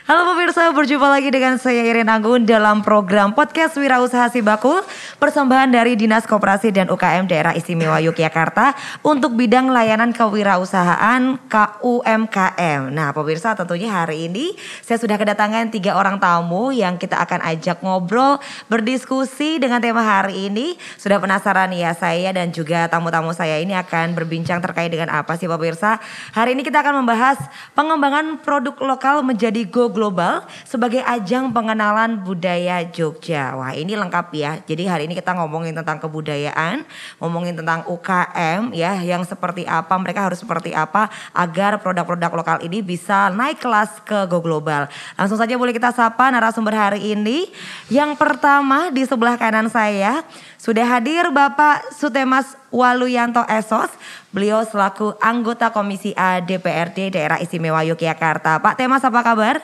Halo pemirsa, berjumpa lagi dengan saya Irin Anggun dalam program Podcast Wirausaha Sibakul, persembahan dari Dinas Koperasi dan UKM Daerah Istimewa Yogyakarta untuk bidang layanan kewirausahaan KUMKM. Nah pemirsa, tentunya hari ini saya sudah kedatangan 3 orang tamu yang kita akan ajak ngobrol, berdiskusi dengan tema hari ini. Sudah penasaran ya saya dan juga tamu-tamu saya ini akan berbincang terkait dengan apa sih pemirsa? Hari ini kita akan membahas pengembangan produk lokal menjadi go global sebagai ajang pengenalan budaya Jogja. Wah ini lengkap ya. Jadi hari ini kita ngomongin tentang kebudayaan, ngomongin tentang UKM ya, yang seperti apa, mereka harus seperti apa agar produk-produk lokal ini bisa naik kelas ke go global. Langsung saja boleh kita sapa narasumber hari ini. Yang pertama di sebelah kanan saya sudah hadir Bapak Sutemas Waluyanto Esos. Beliau selaku anggota Komisi A DPRD Daerah Istimewa Yogyakarta. Pak Temas, apa kabar?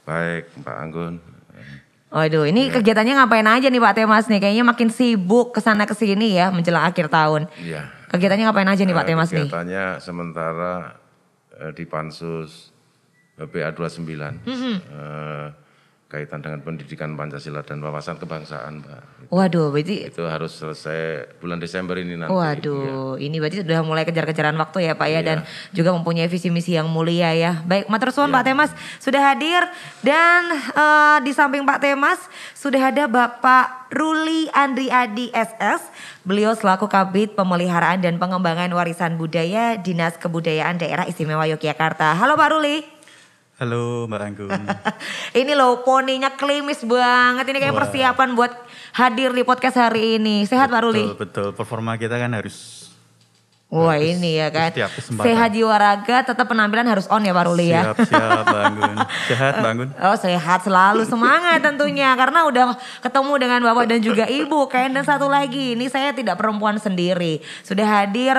Baik, Mbak Anggun. Waduh, ini kegiatannya ngapain aja nih Pak Temas nih? Kayaknya makin sibuk kesana kesini ya menjelang akhir tahun. Iya. Kegiatannya ngapain aja nih Pak Temas nih? Kegiatannya sementara di Pansus BA 29. Kaitan dengan pendidikan Pancasila dan wawasan kebangsaan, Mbak. Waduh, berarti itu harus selesai bulan Desember ini nanti. Waduh, ini berarti sudah mulai kejar-kejaran waktu ya Pak ya, dan juga mempunyai visi misi yang mulia ya. Baik, matur suwun Pak Temas sudah hadir, dan di samping Pak Temas sudah ada Bapak Ruli Andriadi SS. Beliau selaku Kabid Pemeliharaan dan Pengembangan Warisan Budaya Dinas Kebudayaan Daerah Istimewa Yogyakarta. Halo Pak Ruli. Halo Mbak Anggun. Ini loh poninya klimis banget. Ini kayak persiapan buat hadir di podcast hari ini. Sehat Pak Ruli? Betul, performa kita kan harus. Wah ini ya kan. Sehat jiwa raga, tetap penampilan harus on ya Pak Ruli ya. Siap Mbak Anggun. Sehat Mbak Anggun? Oh sehat selalu, semangat tentunya. Karena udah ketemu dengan Bapak dan juga Ibu. Dan satu lagi, ini saya tidak perempuan sendiri. Sudah hadir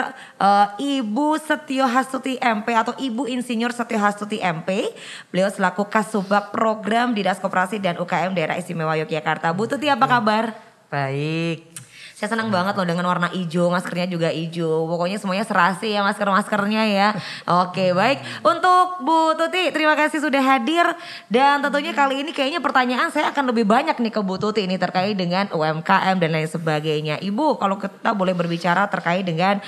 Ibu Setio Hastuti MP atau Ibu Insinyur Setio Hastuti MP. Beliau selaku Kasubag Program Dinas Koperasi dan UKM Daerah Istimewa Yogyakarta. Bu Tuti, apa kabar? Baik. Saya senang banget loh dengan warna hijau, maskernya juga hijau. Pokoknya semuanya serasi ya masker-maskernya ya. Oke baik, untuk Bu Tuti terima kasih sudah hadir. Dan tentunya kali ini kayaknya pertanyaan saya akan lebih banyak nih ke Bu Tuti ini terkait dengan UMKM dan lain sebagainya. Ibu, kalau kita boleh berbicara terkait dengan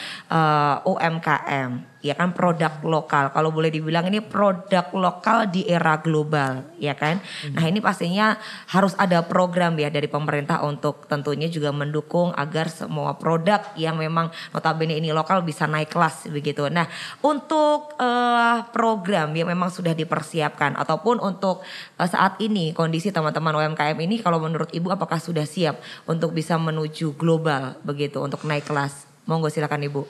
UMKM. Ya kan, produk lokal, kalau boleh dibilang ini produk lokal di era global ya kan. Nah ini pastinya harus ada program ya dari pemerintah untuk tentunya juga mendukung agar semua produk yang memang notabene ini lokal bisa naik kelas begitu. Nah untuk program yang memang sudah dipersiapkan ataupun untuk saat ini kondisi teman-teman UMKM ini, kalau menurut Ibu apakah sudah siap untuk bisa menuju global begitu, untuk naik kelas? Monggo silakan Ibu.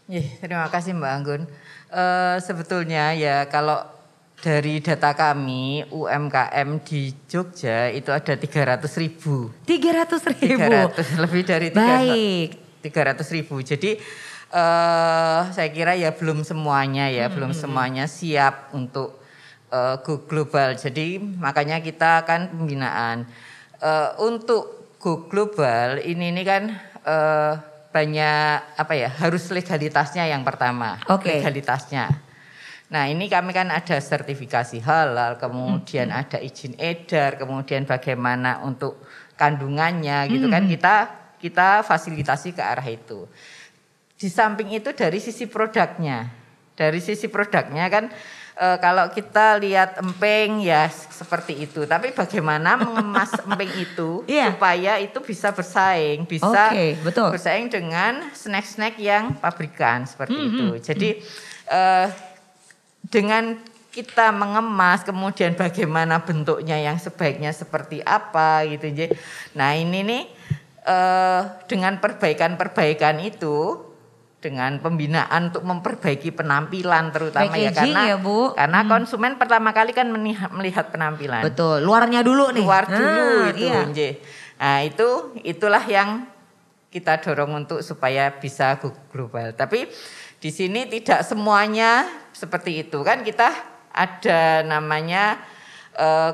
Terima kasih Mbak Anggun. Sebetulnya ya kalau dari data kami UMKM di Jogja itu ada 300.000. 300.000? Lebih dari 300.000. Jadi saya kira ya belum semuanya ya, belum semuanya siap untuk go global. Jadi makanya kita akan pembinaan. Untuk go global ini kan banyak harus legalitasnya yang pertama. Legalitasnya. Nah ini kami kan ada sertifikasi halal, kemudian ada izin edar, kemudian bagaimana untuk kandungannya gitu kan, kita fasilitasi ke arah itu. Di samping itu dari sisi produknya kan kalau kita lihat emping ya seperti itu. Tapi bagaimana mengemas emping itu supaya itu bisa bersaing, bisa bersaing dengan snack-snack yang pabrikan seperti itu. Jadi dengan kita mengemas, kemudian bagaimana bentuknya yang sebaiknya seperti apa gitu. Nah ini nih dengan perbaikan itu, dengan pembinaan untuk memperbaiki penampilan terutama ya, karena konsumen pertama kali kan melihat penampilan. Betul, luarnya dulu nih. Luar dulu itu. Nah itulah yang kita dorong untuk supaya bisa go global. Tapi di sini tidak semuanya seperti itu kan, kita ada namanya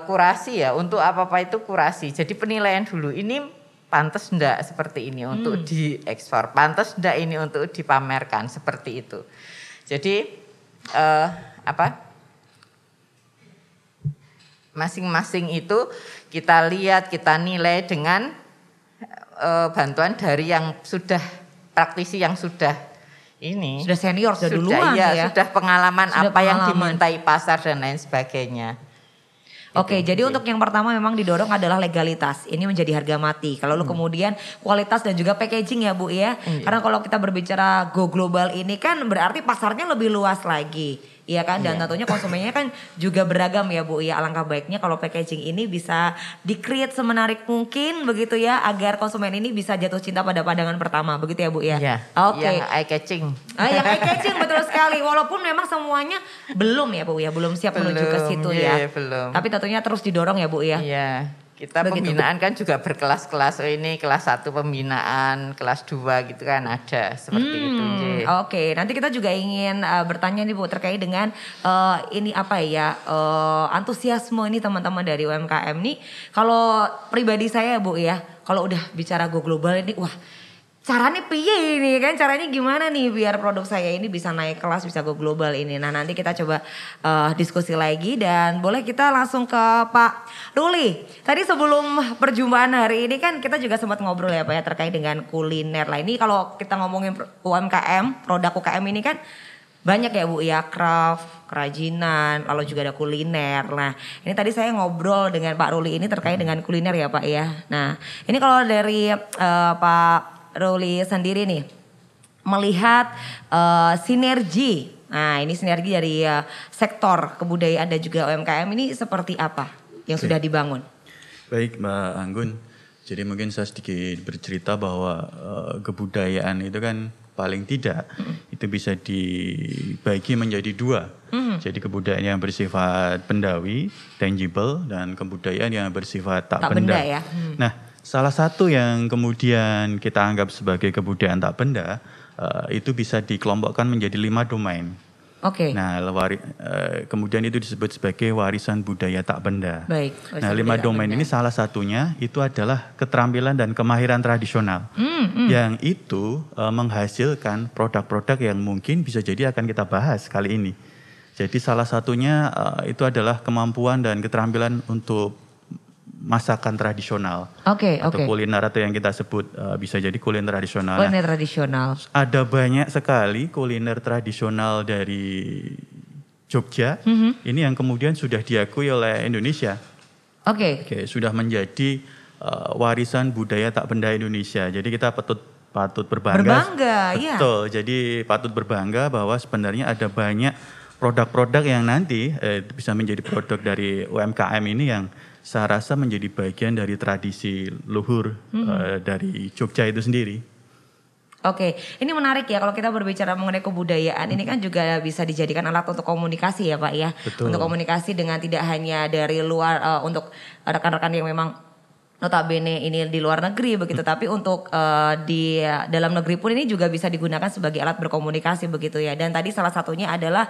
kurasi ya. Untuk apa itu kurasi. Jadi penilaian dulu ini pantas enggak seperti ini untuk diekspor, pantas enggak ini untuk dipamerkan seperti itu. Jadi masing-masing itu kita lihat, kita nilai dengan bantuan dari yang sudah praktisi yang sudah senior, sudah duluan ya. Sudah pengalaman Sudah apa yang pengalaman. dimintai pasar dan lain sebagainya. Oke, jadi untuk yang pertama memang didorong adalah legalitas. Ini menjadi harga mati. Kalau lalu kemudian kualitas dan juga packaging ya Bu ya. Karena kalau kita berbicara go global ini kan berarti pasarnya lebih luas lagi. Iya kan, dan tentunya konsumennya kan juga beragam ya Bu ya. Alangkah baiknya kalau packaging ini bisa di-create semenarik mungkin begitu ya, agar konsumen ini bisa jatuh cinta pada pandangan pertama, begitu ya Bu ya. Iya. Oke. Yang eye catching. Yang eye catching betul sekali. Walaupun memang semuanya belum ya Bu ya, belum siap menuju ke situ ya. Belum. Tapi tentunya terus didorong ya Bu ya. Iya. Kita Begitu, pembinaan kan juga berkelas-kelas. Oh ini kelas 1 pembinaan, kelas 2 gitu kan ada seperti itu. Oke, nanti kita juga ingin bertanya nih Bu terkait dengan ini apa ya, antusiasme ini teman-teman dari UMKM nih. Kalau pribadi saya Bu ya, kalau udah bicara go global ini wah, caranya piye ini kan, caranya gimana nih biar produk saya ini bisa naik kelas, bisa go global ini. Nah nanti kita coba diskusi lagi, dan boleh kita langsung ke Pak Ruli. Tadi sebelum perjumpaan hari ini kan kita juga sempat ngobrol ya Pak ya terkait dengan kuliner lah. Ini kalau kita ngomongin UMKM, produk UKM ini kan banyak ya Bu ya, craft, kerajinan, lalu juga ada kuliner. Nah ini tadi saya ngobrol dengan Pak Ruli ini terkait dengan kuliner ya Pak ya. Nah ini kalau dari Pak Ruli sendiri nih melihat sinergi. Nah ini sinergi dari sektor kebudayaan dan juga UMKM ini seperti apa yang sudah dibangun? Baik Mbak Anggun, jadi mungkin saya sedikit bercerita bahwa kebudayaan itu kan paling tidak itu bisa dibagi menjadi 2. Jadi kebudayaan yang bersifat bendawi, tangible, dan kebudayaan yang bersifat tak benda. Ya. Nah, salah satu yang kemudian kita anggap sebagai kebudayaan tak benda itu bisa dikelompokkan menjadi 5 domain. Oke. Nah, kemudian itu disebut sebagai warisan budaya tak benda. Baik. Nah, 5 domain ini salah satunya itu adalah keterampilan dan kemahiran tradisional. Yang itu menghasilkan produk-produk yang mungkin bisa jadi akan kita bahas kali ini. Jadi salah satunya itu adalah kemampuan dan keterampilan untuk masakan tradisional. Oke. Atau kuliner, atau yang kita sebut bisa jadi kuliner tradisional. Kuliner tradisional. Ada banyak sekali kuliner tradisional dari Jogja. Ini yang kemudian sudah diakui oleh Indonesia. Oke. Sudah menjadi warisan budaya tak benda Indonesia. Jadi kita patut berbangga. Berbangga, iya. Betul. Jadi patut berbangga bahwa sebenarnya ada banyak produk-produk yang nanti bisa menjadi produk dari UMKM ini yang saya rasa menjadi bagian dari tradisi luhur dari Jogja itu sendiri. Oke, ini menarik ya kalau kita berbicara mengenai kebudayaan, ini kan juga bisa dijadikan alat untuk komunikasi ya Pak ya. Betul. Untuk komunikasi dengan tidak hanya dari luar, untuk rekan-rekan yang memang notabene ini di luar negeri begitu, tapi untuk di dalam negeri pun ini juga bisa digunakan sebagai alat berkomunikasi begitu ya. Dan tadi salah satunya adalah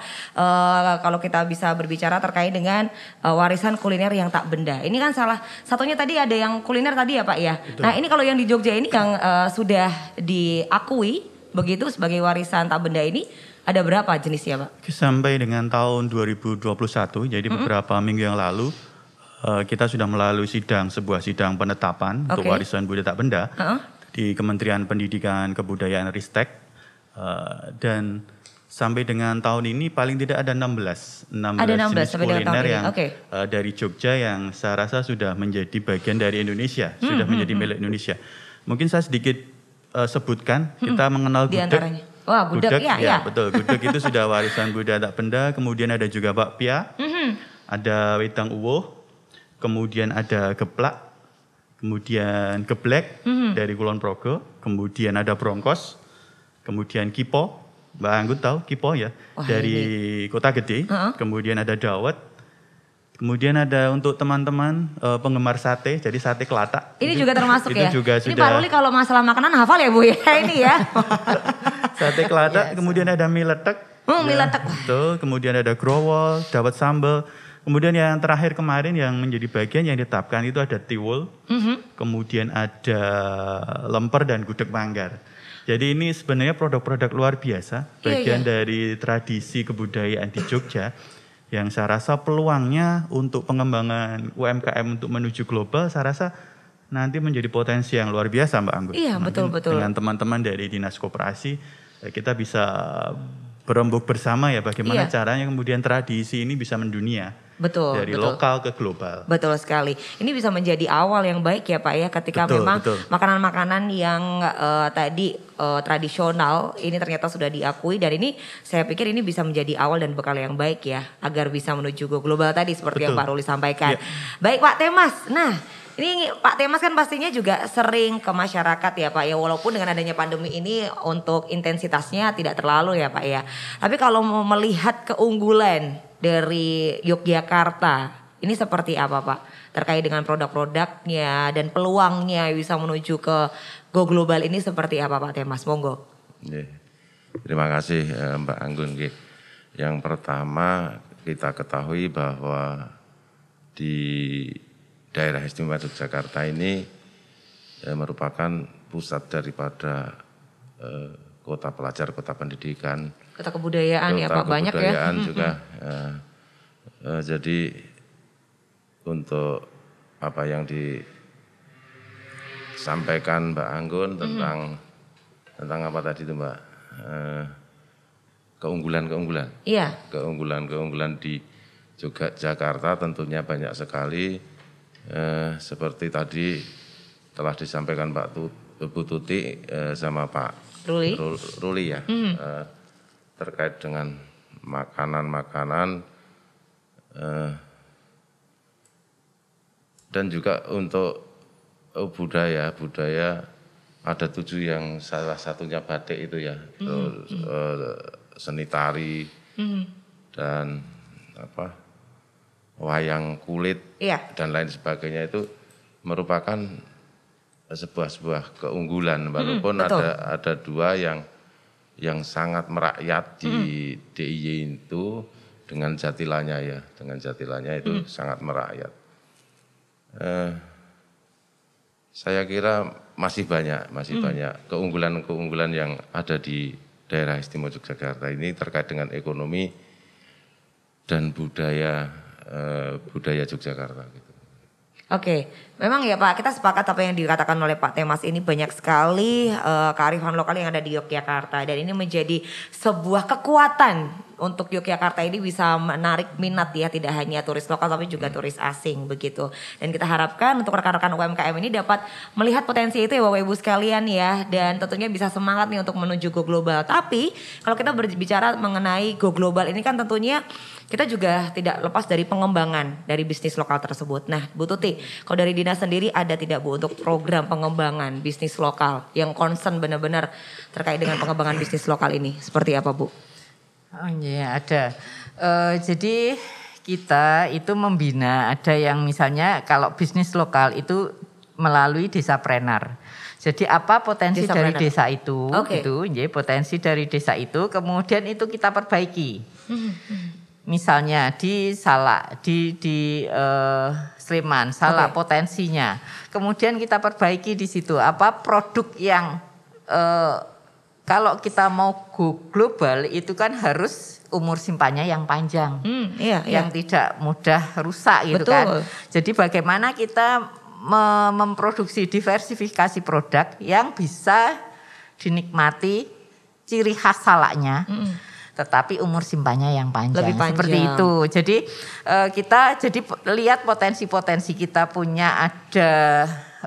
kalau kita bisa berbicara terkait dengan warisan kuliner yang tak benda. Ini kan salah satunya tadi ada yang kuliner tadi ya Pak ya. Betul. Nah ini kalau yang di Jogja ini yang sudah diakui begitu sebagai warisan tak benda ini ada berapa jenisnya Pak? Sampai dengan tahun 2021, jadi beberapa minggu yang lalu, kita sudah melalui sebuah sidang penetapan untuk warisan budaya tak benda di Kementerian Pendidikan Kebudayaan Ristek, dan sampai dengan tahun ini paling tidak ada 16 jenis kuliner yang dari Jogja yang saya rasa sudah menjadi bagian dari Indonesia, sudah menjadi milik Indonesia. Mungkin saya sedikit sebutkan, kita mengenal gudeg. Wah, gudeg ya. Betul, gudeg itu sudah warisan budaya tak benda. Kemudian ada juga bakpia, ada wedang uwuh, kemudian ada geplak, kemudian geblek dari Kulon Progo, kemudian ada brongkos, kemudian kipo, Mbak Anggun tahu kipo ya, dari Kota Gede, kemudian ada dawet, kemudian ada untuk teman-teman penggemar sate, jadi sate kelatak. Ini juga termasuk itu ya? Juga ini Pak Ruli kalau masalah makanan hafal ya Bu ya ini ya. Sate kelatak, kemudian ada mie letek. Mie letek. Betul, kemudian ada growol, dawet sambal. Kemudian yang terakhir kemarin yang menjadi bagian yang ditetapkan itu ada tiwul, kemudian ada lemper dan gudeg manggar. Jadi ini sebenarnya produk-produk luar biasa, bagian dari tradisi kebudayaan di Jogja yang saya rasa peluangnya untuk pengembangan UMKM untuk menuju global saya rasa nanti menjadi potensi yang luar biasa Mbak Anggun. Iya, betul-betul. Dengan teman-teman dari Dinas Koperasi kita bisa berembuk bersama ya bagaimana caranya kemudian tradisi ini bisa mendunia. Betul. Dari lokal ke global. Betul sekali. Ini bisa menjadi awal yang baik ya Pak ya ketika memang makanan-makanan yang tadi tradisional ini ternyata sudah diakui, dan ini saya pikir ini bisa menjadi awal dan bekal yang baik ya agar bisa menuju go global tadi seperti yang Pak Ruli sampaikan. Baik Pak Temas. Nah, ini Pak Temas kan pastinya juga sering ke masyarakat ya Pak ya, walaupun dengan adanya pandemi ini untuk intensitasnya tidak terlalu ya Pak ya. Tapi kalau mau melihat keunggulan dari Yogyakarta ini seperti apa Pak? Terkait dengan produk-produknya dan peluangnya bisa menuju ke go global ini seperti apa Pak Temas? Monggo. Terima kasih Mbak Anggun. Yang pertama kita ketahui bahwa di daerah istimewa Yogyakarta ini merupakan pusat daripada kota pelajar, kota pendidikan, kota kebudayaan ya Pak, banyak ya. Kebudayaan juga. Jadi untuk apa yang disampaikan Mbak Anggun tentang apa tadi itu Mbak, keunggulan-keunggulan. Iya. Keunggulan-keunggulan di Yogyakarta tentunya banyak sekali. Seperti tadi telah disampaikan Bu Tuti sama Pak Ruli ya, terkait dengan makanan-makanan dan juga untuk budaya ada 7 yang salah satunya batik itu ya, terus seni tari dan wayang kulit dan lain sebagainya itu merupakan sebuah keunggulan, walaupun ada 2 yang sangat merakyat di DIY itu dengan jatilanya ya, itu sangat merakyat. Saya kira masih banyak keunggulan-keunggulan yang ada di daerah istimewa Yogyakarta ini terkait dengan ekonomi dan budaya Yogyakarta gitu. Oke, memang ya Pak, kita sepakat apa yang dikatakan oleh Pak Temas ini banyak sekali kearifan lokal yang ada di Yogyakarta, dan ini menjadi sebuah kekuatan untuk Yogyakarta ini bisa menarik minat ya, tidak hanya turis lokal tapi juga turis asing begitu. Dan kita harapkan untuk rekan-rekan UMKM ini dapat melihat potensi itu ya Bapak Ibu sekalian ya, dan tentunya bisa semangat nih untuk menuju go global. Tapi kalau kita berbicara mengenai go global ini kan tentunya kita juga tidak lepas dari pengembangan dari bisnis lokal tersebut. Nah Bu Tuti, kalau dari Dinas sendiri ada tidak Bu untuk program pengembangan bisnis lokal yang concern benar-benar terkait dengan pengembangan bisnis lokal ini? Seperti apa Bu? Oh iya ada. Jadi kita itu membina, ada yang misalnya kalau bisnis lokal itu melalui desapreneur. Jadi apa potensi dari desa itu, gitu, jadi potensi dari desa itu kemudian itu kita perbaiki. Misalnya di Salak, di Sleman, Salak potensinya. Kemudian kita perbaiki di situ apa produk yang kalau kita mau go global itu kan harus umur simpannya yang panjang, yang tidak mudah rusak gitu kan. Jadi bagaimana kita memproduksi diversifikasi produk yang bisa dinikmati ciri khas Salaknya. Tetapi umur simpannya yang panjang. Seperti itu. Jadi kita lihat potensi-potensi kita punya ada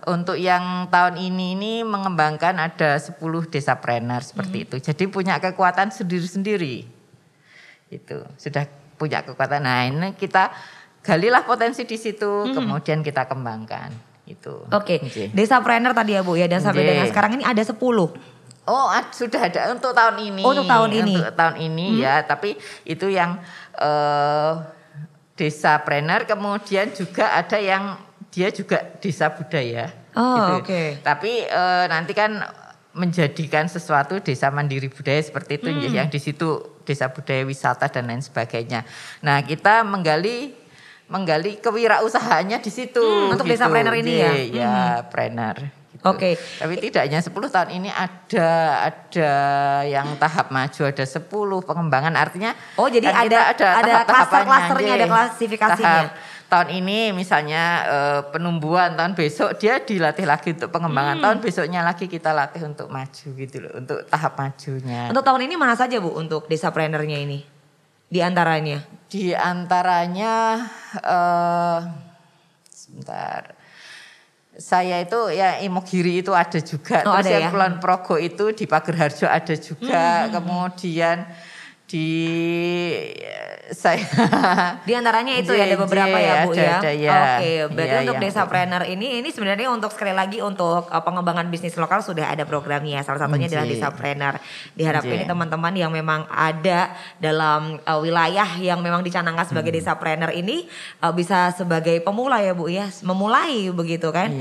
untuk yang tahun ini mengembangkan ada 10 desapreneur seperti itu. Jadi punya kekuatan sendiri-sendiri. Itu sudah punya kekuatan. Nah, ini kita galilah potensi di situ, kemudian kita kembangkan. Itu. Oke. Desapreneur tadi ya Bu ya, dan sampai dengan sekarang ini ada 10. Oh, sudah ada untuk tahun ini. Untuk tahun ini. Untuk tahun ini ya, tapi itu yang desapreneur, kemudian juga ada yang dia juga desa budaya. Oh, gitu. Tapi nanti kan menjadikan sesuatu desa mandiri budaya seperti itu yang di situ desa budaya wisata dan lain sebagainya. Nah, kita menggali kewirausahaannya di situ. Untuk desapreneur ini ya. Ya, planner. gitu. Oke. Tapi tidak hanya 10 tahun ini ada yang tahap maju, ada 10 pengembangan, artinya jadi kan kita ada klaster-klasternya, ada klasifikasinya. Tahun ini misalnya penumbuhan, tahun besok dia dilatih lagi untuk pengembangan, tahun besoknya lagi kita latih untuk maju gitu loh, untuk tahap majunya. Untuk tahun ini mana saja Bu untuk Desaprenernya ini? Di antaranya? Di antaranya sebentar. Saya itu ya Imogiri itu ada juga, terus yang Kulon Progo itu di Pagerharjo ada juga, kemudian di di antaranya itu ya ada beberapa ya Bu ya. Oke, berarti ya, untuk Desapreneur ini sebenarnya untuk sekali lagi untuk pengembangan bisnis lokal sudah ada programnya. Salah satunya adalah Desapreneur. Diharapkan ini teman-teman yang memang ada dalam wilayah yang memang dicanangkan sebagai Desapreneur ini bisa sebagai pemula ya Bu ya, memulai begitu kan.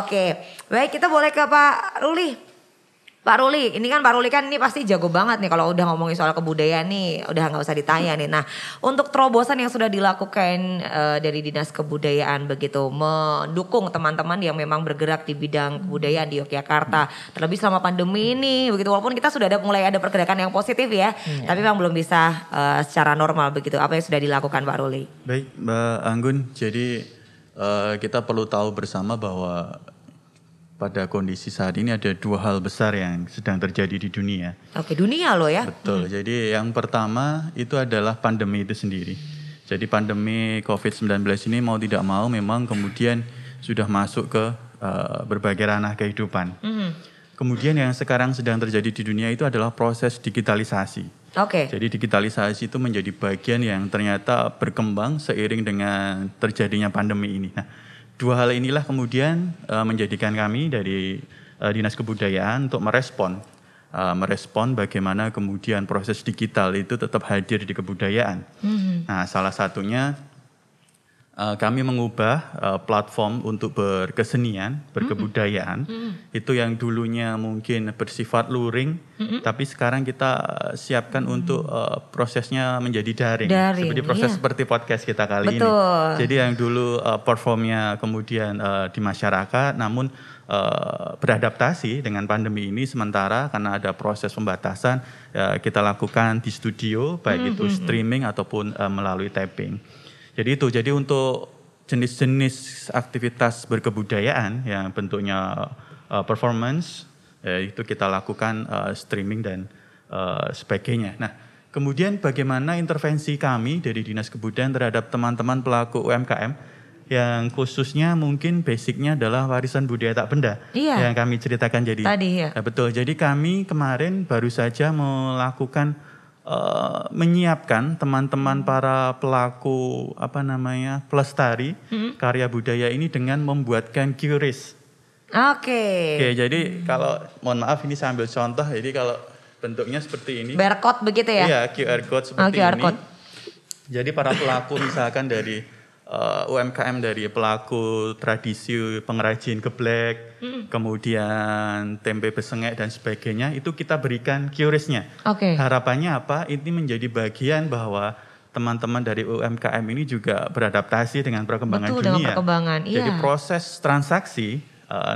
Oke, baik kita boleh ke Pak Ruli. Pak Ruli, ini kan Pak Ruli kan ini pasti jago banget nih kalau udah ngomongin soal kebudayaan nih, udah nggak usah ditanya nih. Nah, untuk terobosan yang sudah dilakukan dari Dinas Kebudayaan begitu, mendukung teman-teman yang memang bergerak di bidang kebudayaan di Yogyakarta, terlebih selama pandemi ini, begitu. Walaupun kita sudah mulai ada pergerakan yang positif ya, tapi memang belum bisa secara normal begitu. Apa yang sudah dilakukan Pak Ruli? Baik, Mbak Anggun. Jadi kita perlu tahu bersama bahwa pada kondisi saat ini ada dua hal besar yang sedang terjadi di dunia. Oke, dunia loh ya. Betul, jadi yang pertama itu adalah pandemi itu sendiri. Jadi pandemi COVID-19 ini mau tidak mau memang kemudian sudah masuk ke berbagai ranah kehidupan. Kemudian yang sekarang sedang terjadi di dunia itu adalah proses digitalisasi. Oke. Jadi digitalisasi itu menjadi bagian yang ternyata berkembang seiring dengan terjadinya pandemi ini. Nah, dua hal inilah kemudian menjadikan kami dari Dinas Kebudayaan untuk merespon bagaimana kemudian proses digital itu tetap hadir di kebudayaan. Nah, salah satunya kami mengubah platform untuk berkesenian, berkebudayaan. Itu yang dulunya mungkin bersifat luring, tapi sekarang kita siapkan untuk prosesnya menjadi daring. Seperti proses seperti podcast kita kali ini. Jadi yang dulu performnya kemudian di masyarakat, namun beradaptasi dengan pandemi ini sementara karena ada proses pembatasan, kita lakukan di studio, baik itu streaming ataupun melalui taping. Jadi untuk jenis-jenis aktivitas berkebudayaan yang bentuknya performance, itu kita lakukan streaming dan sebagainya. Nah, kemudian bagaimana intervensi kami dari Dinas Kebudayaan terhadap teman-teman pelaku UMKM yang khususnya mungkin basicnya adalah warisan budaya tak benda yang kami ceritakan tadi ya. Nah, betul, jadi kami kemarin baru saja melakukan menyiapkan teman-teman para pelaku pelestari karya budaya ini dengan membuatkan QRIS. Oke, jadi kalau mohon maaf ini saya ambil contoh, jadi kalau bentuknya seperti ini. Barcode begitu ya? Iya, QR code seperti ini. Jadi para pelaku misalkan dari UMKM dari pelaku tradisi pengrajin geblek, kemudian tempe besengek dan sebagainya, itu kita berikan QRIS-nya. Harapannya apa? Ini menjadi bagian bahwa teman-teman dari UMKM ini juga beradaptasi dengan perkembangan dunia. Dengan perkembangan, Jadi proses transaksi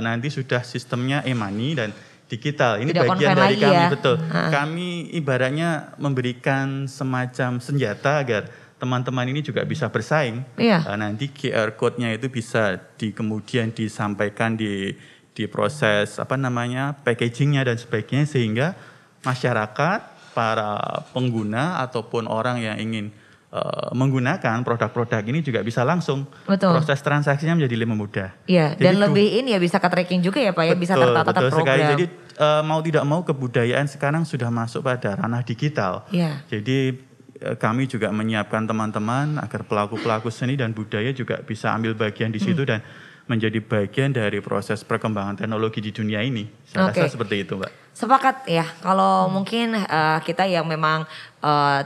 nanti sudah sistemnya e-money dan digital. Ini tidak bagian dari kami ya? Betul. Kami ibaratnya memberikan semacam senjata agar teman-teman ini juga bisa bersaing. Nanti QR code-nya itu bisa kemudian disampaikan di proses packaging-nya dan sebagainya, sehingga masyarakat, para pengguna ataupun orang yang ingin menggunakan produk-produk ini juga bisa langsung. Proses transaksinya menjadi lebih mudah. Dan lebih bisa ke tracking juga ya Pak ya, bisa tertata terprogram. Sekali. Jadi mau tidak mau kebudayaan sekarang sudah masuk pada ranah digital. Jadi kami juga menyiapkan teman-teman agar pelaku-pelaku seni dan budaya juga bisa ambil bagian di situ dan menjadi bagian dari proses perkembangan teknologi di dunia ini. Saya rasa seperti itu, Mbak. Sepakat ya, kalau mungkin kita yang memang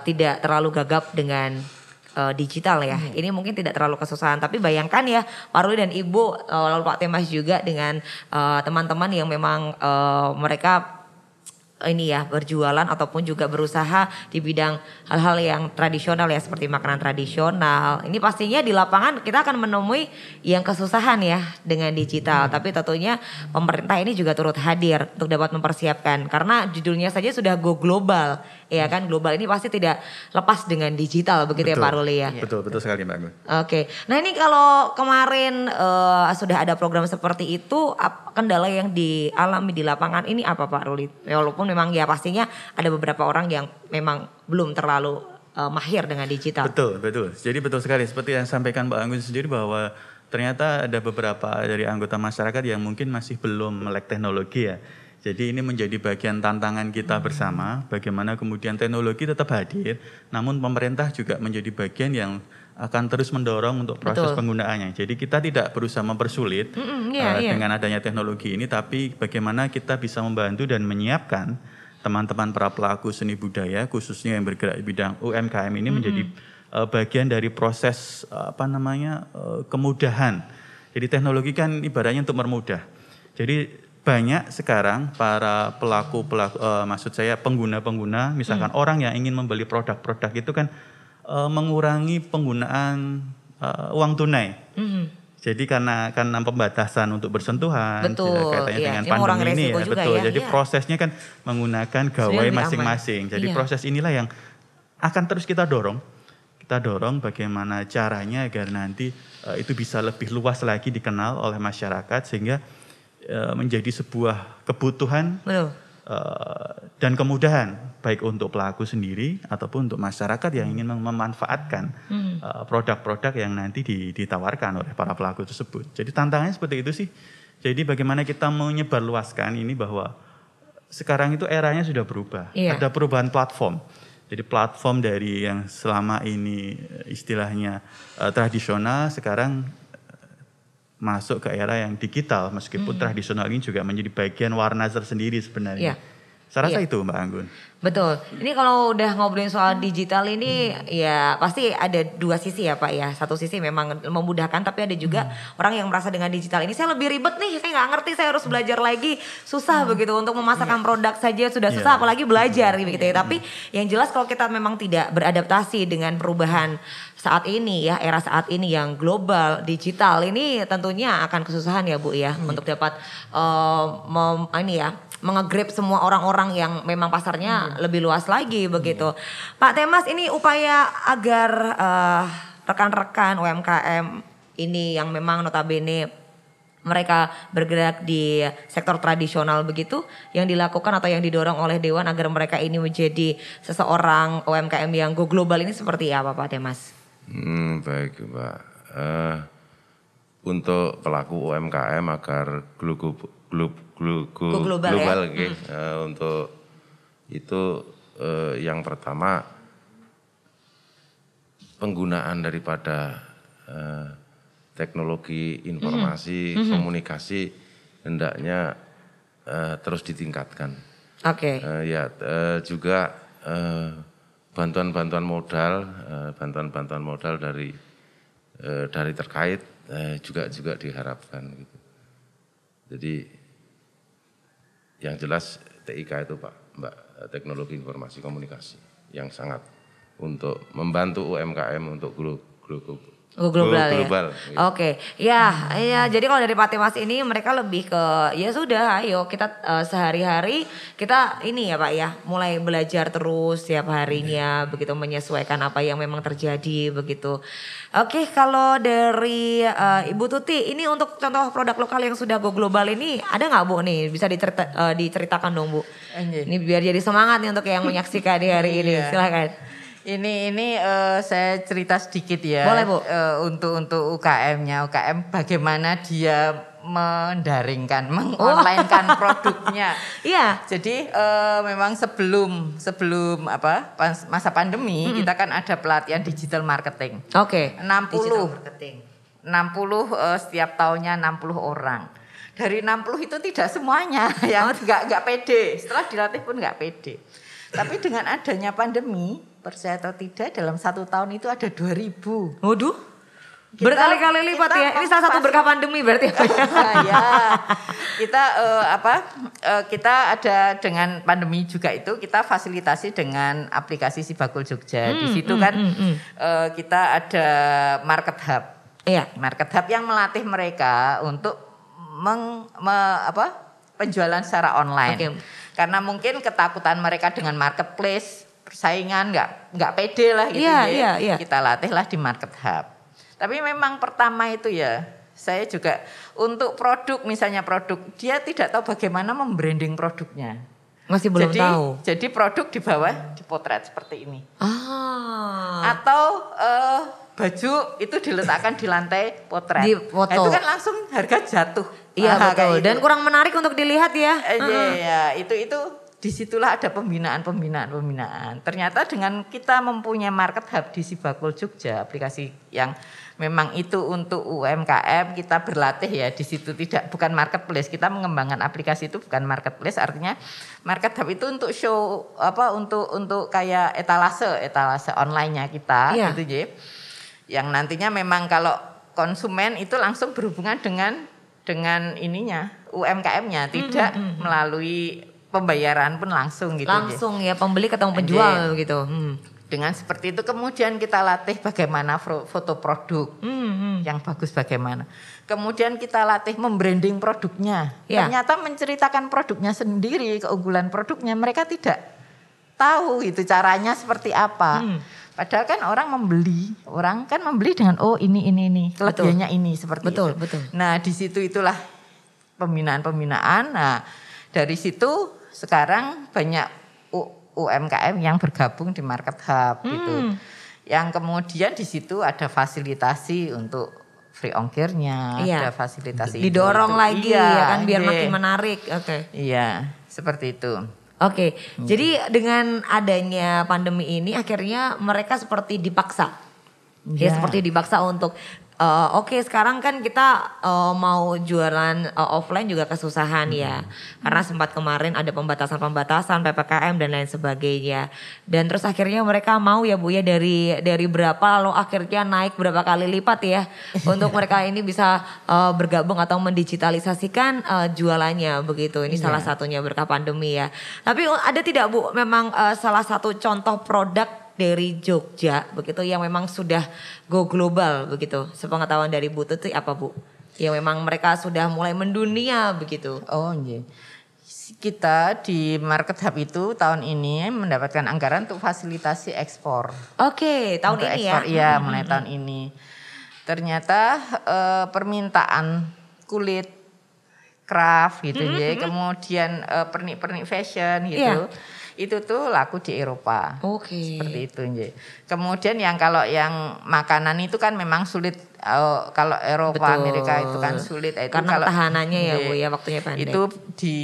tidak terlalu gagap dengan digital ya. Ini mungkin tidak terlalu kesusahan, tapi bayangkan ya Pak Ruli dan Ibu, lalu Pak Temas juga dengan teman-teman yang memang mereka ini ya berjualan ataupun juga berusaha di bidang hal-hal yang tradisional ya seperti makanan tradisional. Ini pastinya di lapangan kita akan menemui yang kesusahan ya dengan digital. Tapi tentunya pemerintah ini juga turut hadir untuk dapat mempersiapkan karena judulnya saja sudah go global. Ya kan global ini pasti tidak lepas dengan digital begitu. Betul. Ya Pak Ruli ya. Betul sekali Mbak Anggun. Oke. Nah ini kalau kemarin sudah ada program seperti itu, kendala yang dialami di lapangan ini apa Pak Ruli? Walaupun memang ya pastinya ada beberapa orang yang memang belum terlalu mahir dengan digital. Betul. Jadi betul sekali seperti yang sampaikan Mbak Anggun sendiri bahwa ternyata ada beberapa dari anggota masyarakat yang mungkin masih belum melek teknologi ya. Jadi ini menjadi bagian tantangan kita bersama, bagaimana kemudian teknologi tetap hadir, namun pemerintah juga menjadi bagian yang akan terus mendorong untuk proses penggunaannya. Jadi kita tidak berusaha mempersulit dengan adanya teknologi ini, tapi bagaimana kita bisa membantu dan menyiapkan teman-teman para pelaku seni budaya, khususnya yang bergerak di bidang UMKM ini menjadi bagian dari proses kemudahan. Jadi teknologi kan ibaratnya untuk mempermudah. Jadi banyak sekarang para pelaku maksud saya pengguna-pengguna, misalkan orang yang ingin membeli produk-produk itu kan mengurangi penggunaan uang tunai. Jadi karena pembatasan untuk bersentuhan, kaitannya dengan pandemi ini ya, betul. Jadi prosesnya kan menggunakan gawai masing-masing. Jadi proses inilah yang akan terus kita dorong. Kita dorong bagaimana caranya agar nanti itu bisa lebih luas lagi dikenal oleh masyarakat sehingga menjadi sebuah kebutuhan dan kemudahan baik untuk pelaku sendiri ataupun untuk masyarakat yang ingin memanfaatkan produk-produk yang nanti ditawarkan oleh para pelaku tersebut. Jadi tantangannya seperti itu sih. Jadi bagaimana kita menyebarluaskan ini bahwa sekarang itu eranya sudah berubah. Ada perubahan platform. Jadi platform dari yang selama ini istilahnya tradisional sekarang masuk ke era yang digital, meskipun tradisional ini juga menjadi bagian warna tersendiri sebenarnya. Saya rasa itu Mbak Anggun. Betul. Ini kalau udah ngobrolin soal digital ini ya pasti ada dua sisi ya Pak ya. Satu sisi memang memudahkan, tapi ada juga orang yang merasa dengan digital ini saya lebih ribet nih, saya nggak ngerti, saya harus belajar lagi, susah begitu untuk memasarkan produk saja sudah susah, apalagi belajar begitu ya. Tapi yang jelas kalau kita memang tidak beradaptasi dengan perubahan saat ini ya, era saat ini yang global, digital ini tentunya akan kesusahan ya Bu ya untuk dapat mengegrab semua orang-orang yang memang pasarnya lebih luas lagi begitu. Pak Temas, ini upaya agar rekan-rekan UMKM ini yang memang notabene mereka bergerak di sektor tradisional begitu, yang dilakukan atau yang didorong oleh Dewan agar mereka ini menjadi seseorang UMKM yang go global ini seperti apa Pak Temas? Baik Mbak, untuk pelaku UMKM agar global ya? Untuk itu yang pertama penggunaan daripada teknologi informasi komunikasi hendaknya terus ditingkatkan. Juga bantuan-bantuan modal dari terkait juga diharapkan gitu. Jadi yang jelas TIK itu Mbak, teknologi informasi komunikasi yang sangat untuk membantu UMKM untuk global ya. Oke. Ya, jadi kalau dari Pak Temas ini mereka lebih ke ya sudah, ayo kita sehari-hari kita ini ya Pak ya, mulai belajar terus setiap harinya begitu, menyesuaikan apa yang memang terjadi begitu. Oke, kalau dari Ibu Tuti ini untuk contoh produk lokal yang sudah go global ini ada nggak Bu nih, bisa diceritakan dong Bu. Ini biar jadi semangat nih untuk yang menyaksikan di hari ini. Silakan. Ini saya cerita sedikit ya. Boleh Bu. Untuk UKM-nya, UKM bagaimana dia mendaringkan, mengonlinekan produknya. Iya. Jadi memang sebelum masa pandemi kita kan ada pelatihan digital marketing. Oke. 60 setiap tahunnya 60 orang. Dari 60 itu tidak semuanya yang nggak pede. Setelah dilatih pun nggak pede. Tapi dengan adanya pandemi, percaya atau tidak dalam 1 tahun itu ada 2000. Waduh. berkali-kali lipat ya. Ini salah satu berkah pandemi berarti. Ya. Kita ada dengan pandemi juga itu kita fasilitasi dengan aplikasi Sibakul Jogja. Di situ kan kita ada market hub. Iya. Market hub yang melatih mereka untuk penjualan secara online. Okay. Karena mungkin ketakutan mereka dengan marketplace, persaingan nggak pede lah gitu ya. Kita latihlah di market hub. Tapi memang pertama itu ya, saya juga untuk produk, misalnya produk, dia tidak tahu bagaimana membranding produknya. Masih belum tahu. Jadi produk di bawah dipotret seperti ini. Atau baju itu diletakkan di lantai potret. Di foto. Nah, itu kan langsung harga jatuh. Iya betul. Dan kurang menarik untuk dilihat ya. Iya, itu disitulah ada pembinaan. Ternyata dengan kita mempunyai market hub di Sibakul Jogja, aplikasi yang memang itu untuk UMKM, kita berlatih ya di situ, bukan marketplace. Kita mengembangkan aplikasi itu bukan marketplace, artinya market hub itu untuk show untuk kayak etalase online-nya kita gitu ya. Yang nantinya memang kalau konsumen itu langsung berhubungan dengan ininya UMKM-nya, tidak melalui pembayaran pun langsung gitu. Langsung ya pembeli ketemu penjual gitu. Dengan seperti itu kemudian kita latih bagaimana foto produk yang bagus bagaimana. Kemudian kita latih membranding produknya. Ternyata menceritakan produknya sendiri, keunggulan produknya mereka tidak tahu itu caranya seperti apa. Padahal kan orang kan membeli dengan ini kelebihannya ini seperti itu. Betul. Nah di situ itulah pembinaan. Nah dari situ sekarang banyak UMKM yang bergabung di market hub gitu. Yang kemudian di situ ada fasilitasi untuk free ongkirnya, ada fasilitasi didorong itu. Lagi ya kan biar makin menarik. Oke. Iya, seperti itu. Oke. Jadi dengan adanya pandemi ini akhirnya mereka seperti dipaksa. Ya seperti dipaksa untuk Oke, sekarang kan kita mau jualan offline juga kesusahan ya. Karena sempat kemarin ada pembatasan PPKM dan lain sebagainya. Dan terus akhirnya mereka mau ya Bu ya dari berapa lalu akhirnya naik berapa kali lipat ya. Untuk mereka ini bisa bergabung atau mendigitalisasikan jualannya begitu. Ini salah satunya berkah pandemi ya. Tapi ada tidak Bu memang salah satu contoh produk dari Jogja begitu yang memang sudah go global begitu, sepengetahuan dari Bu Tuti apa Bu? Yang memang mereka sudah mulai mendunia begitu. Oh iya. Kita di market hub itu tahun ini mendapatkan anggaran untuk fasilitasi ekspor. Oke, tahun untuk ini ekspor, ya? Iya, mulai tahun ini. Ternyata permintaan kulit craft gitu ya, kemudian pernik-pernik fashion gitu. Itu tuh laku di Eropa. Seperti itu. Kemudian kalau yang makanan itu kan memang sulit. Kalau Eropa, Amerika itu kan sulit. Karena kalau tahanannya ya Bu ya waktunya pendek. Itu di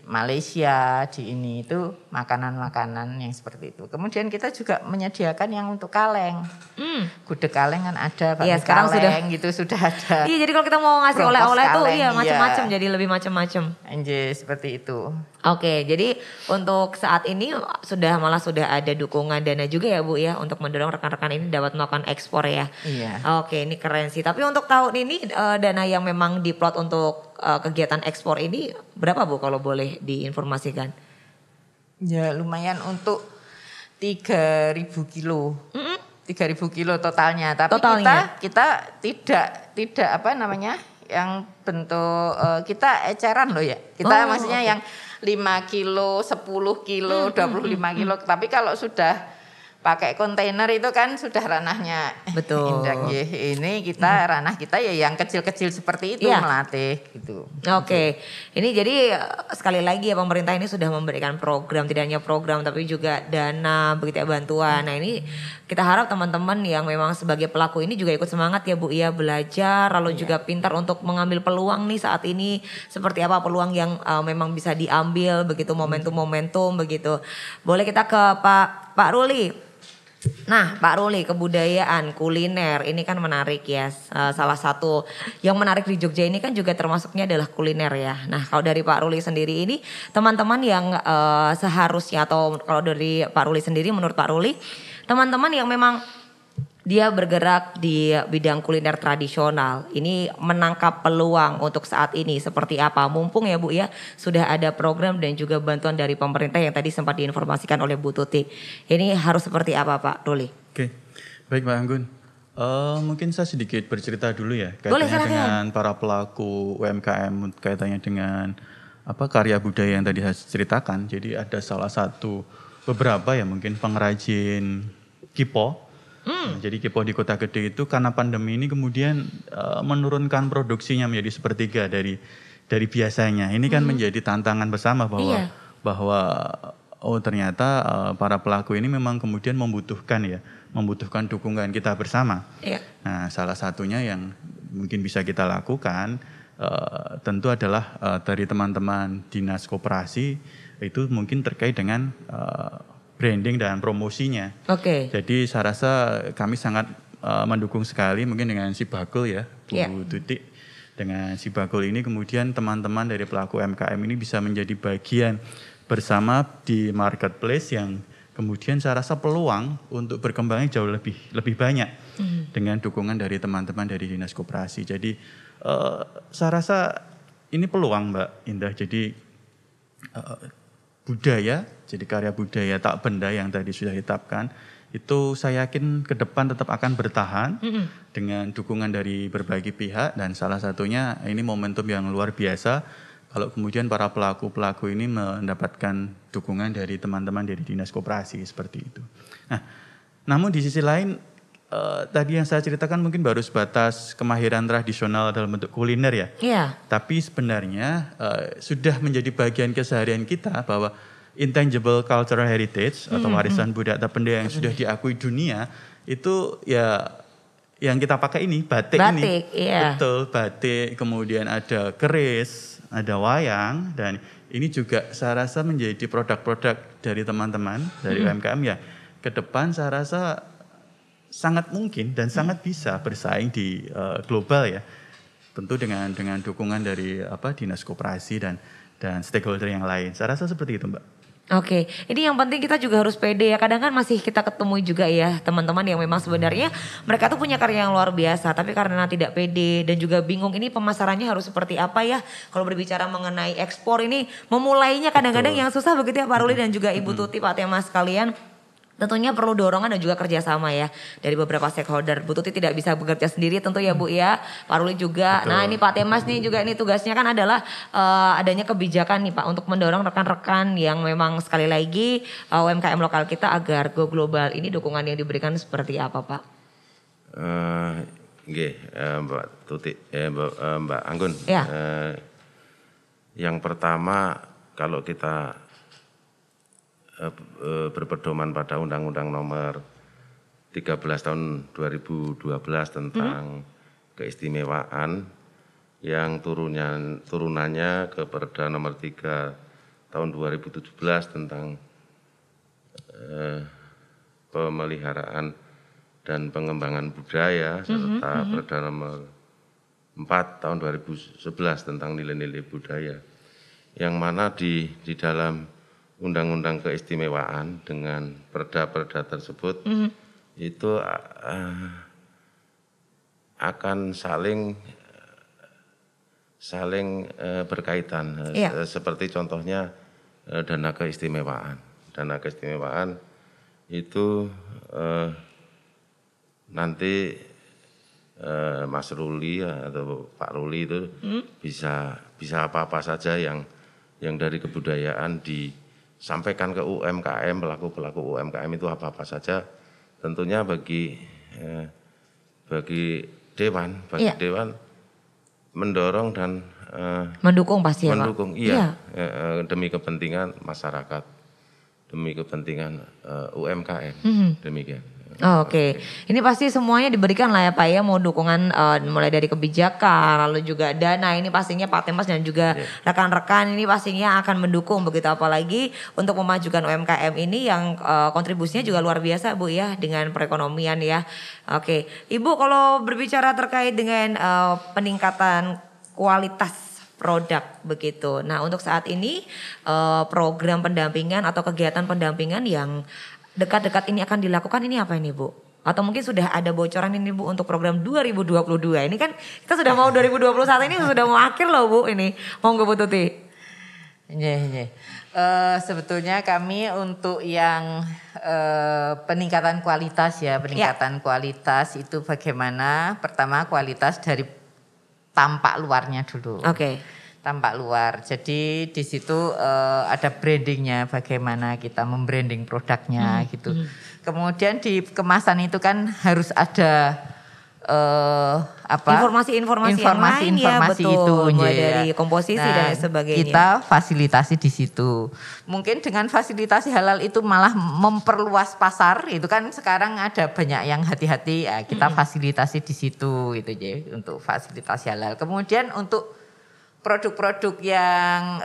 Malaysia, di ini itu makanan-makanan yang seperti itu. Kemudian kita juga menyediakan yang untuk kaleng. Gudeg kaleng kan ada, bakmi sekarang kaleng gitu sudah ada. Iya, jadi kalau kita mau ngasih oleh-oleh tuh macam-macam, jadi lebih macam-macam. Seperti itu. Oke, jadi untuk saat ini sudah ada dukungan dana juga ya Bu ya untuk mendorong rekan-rekan ini dapat melakukan ekspor ya. Iya. Oke, ini keren sih. Tapi untuk tahun ini dana yang memang diplot untuk kegiatan ekspor ini berapa Bu kalau boleh diinformasikan? Ya lumayan untuk 3.000 kilo. 3.000 kilo totalnya. Tapi kita tidak apa namanya yang bentuk kita eceran loh ya. Kita maksudnya yang 5 kilo, 10 kilo, 25 kilo. Tapi kalau sudah pakai kontainer itu kan sudah ranahnya. Betul. Ini ranah kita ya yang kecil-kecil seperti itu melatih gitu. Oke. Ini jadi sekali lagi ya pemerintah ini sudah memberikan program, tidak hanya program tapi juga dana begitu ya bantuan. Nah, ini kita harap teman-teman yang memang sebagai pelaku ini juga ikut semangat ya Bu ya belajar lalu juga pintar untuk mengambil peluang nih saat ini seperti apa peluang yang memang bisa diambil begitu momentum-momentum begitu. Boleh kita ke Pak Ruli. Nah Pak Ruli, kebudayaan kuliner ini kan menarik ya. Salah satu yang menarik di Jogja ini kan juga termasuknya adalah kuliner ya. Nah kalau dari Pak Ruli sendiri ini teman-teman yang seharusnya atau kalau dari Pak Ruli sendiri menurut Pak Ruli teman-teman yang memang dia bergerak di bidang kuliner tradisional. Ini menangkap peluang untuk saat ini seperti apa? Mumpung ya Bu ya, sudah ada program dan juga bantuan dari pemerintah yang tadi sempat diinformasikan oleh Bu Tuti. Ini harus seperti apa Pak Ruli? Oke, baik Mbak Anggun. Mungkin saya sedikit bercerita dulu ya Boleh, kaitannya dengan para pelaku UMKM, kaitannya dengan karya budaya yang tadi saya ceritakan. Jadi ada salah satu beberapa ya mungkin pengrajin kipo. Jadi kipo di Kota Gede itu karena pandemi ini kemudian menurunkan produksinya menjadi sepertiga dari biasanya. Ini kan menjadi tantangan bersama bahwa ternyata para pelaku ini memang kemudian membutuhkan dukungan kita bersama. Iya. Nah, salah satunya yang mungkin bisa kita lakukan tentu adalah dari teman-teman Dinas Koperasi itu mungkin terkait dengan branding dan promosinya. Oke. Jadi saya rasa kami sangat mendukung sekali mungkin dengan Sibagul ya, Bu Tuti. Dengan Sibagul ini kemudian teman-teman dari pelaku UMKM ini bisa menjadi bagian bersama di marketplace yang kemudian saya rasa peluang untuk berkembangnya jauh lebih banyak dengan dukungan dari teman-teman dari Dinas Koperasi. Jadi saya rasa ini peluang Mbak Indah. Jadi budaya, jadi karya budaya tak benda yang tadi sudah ditetapkan, itu saya yakin ke depan tetap akan bertahan dengan dukungan dari berbagai pihak dan salah satunya ini momentum yang luar biasa kalau kemudian para pelaku-pelaku ini mendapatkan dukungan dari teman-teman dari Dinas Koperasi seperti itu. Nah, namun di sisi lain tadi yang saya ceritakan mungkin baru sebatas kemahiran tradisional dalam bentuk kuliner ya. Iya. Tapi sebenarnya sudah menjadi bagian keseharian kita bahwa intangible cultural heritage atau warisan budaya tak benda yang sudah diakui dunia itu ya yang kita pakai ini batik ini. Iya. Betul, batik, kemudian ada keris, ada wayang dan ini juga saya rasa menjadi produk-produk dari teman-teman dari UMKM ya. Ke depan saya rasa sangat mungkin dan sangat bisa bersaing di global ya. Tentu dengan dukungan dari Dinas Koperasi dan stakeholder yang lain. Saya rasa seperti itu, Mbak. Oke, ini yang penting kita juga harus pede ya. Kadang kan masih kita ketemu juga ya teman-teman yang memang sebenarnya mereka tuh punya karya yang luar biasa. Tapi karena tidak pede dan juga bingung ini pemasarannya harus seperti apa ya. Kalau berbicara mengenai ekspor ini memulainya kadang-kadang yang susah begitu ya Pak Ruli dan juga Ibu Tuti, Pak Temas sekalian. Tentunya perlu dorongan dan juga kerjasama ya dari beberapa stakeholder. Bu Tuti tidak bisa bekerja sendiri tentu ya Bu ya. Pak Ruli juga. Betul. Nah ini Pak Temas nih juga ini tugasnya kan adalah adanya kebijakan nih Pak untuk mendorong rekan-rekan yang memang sekali lagi UMKM lokal kita agar go global. Ini dukungan yang diberikan seperti apa Pak? Mbak Tuti, Mbak Anggun. Ya. Yang pertama kalau kita berpedoman pada Undang-Undang Nomor 13 Tahun 2012 tentang keistimewaan yang turunannya ke Perda Nomor 3 Tahun 2017 tentang pemeliharaan dan pengembangan budaya serta Perda Nomor 4 Tahun 2011 tentang nilai-nilai budaya yang mana di dalam Undang-Undang Keistimewaan dengan perda-perda tersebut itu akan saling berkaitan. Seperti contohnya dana keistimewaan. Dana keistimewaan itu nanti Mas Ruli atau Pak Ruli itu bisa apa-apa saja yang dari kebudayaan disampaikan ke UMKM, pelaku-pelaku UMKM itu apa-apa saja. Tentunya bagi Dewan mendorong dan mendukung pasti ya Pak? Mendukung, iya. Demi kepentingan masyarakat, demi kepentingan UMKM, demikian. Oke. Ini pasti semuanya diberikan lah ya Pak ya, mau dukungan mulai dari kebijakan, lalu juga dana, ini pastinya Pak Temas dan juga rekan-rekan ini pastinya akan mendukung begitu, apalagi untuk memajukan UMKM ini yang kontribusinya juga luar biasa Bu ya dengan perekonomian ya. Oke, Ibu kalau berbicara terkait dengan peningkatan kualitas produk begitu. Nah untuk saat ini program pendampingan atau kegiatan pendampingan yang dekat-dekat ini akan dilakukan ini apa ini Bu? Atau mungkin sudah ada bocoran ini Bu untuk program 2022. Ini kan kita sudah mau 2021 ini sudah mau akhir loh Bu ini. Monggo Bu Tuti. Iya. Sebetulnya kami untuk yang peningkatan kualitas ya. Peningkatan kualitas itu bagaimana? Pertama kualitas dari tampak luarnya dulu. Oke. Tampak luar. Jadi di situ ada brandingnya, bagaimana kita membranding produknya gitu. Kemudian di kemasan itu kan harus ada informasi-informasi yang lain ya, betul. Itu mulai dari komposisi dan sebagainya. Kita fasilitasi di situ. Mungkin dengan fasilitasi halal itu malah memperluas pasar. Itu kan sekarang ada banyak yang hati-hati. Ya, kita fasilitasi di situ gitu ya untuk fasilitasi halal. Kemudian untuk produk-produk yang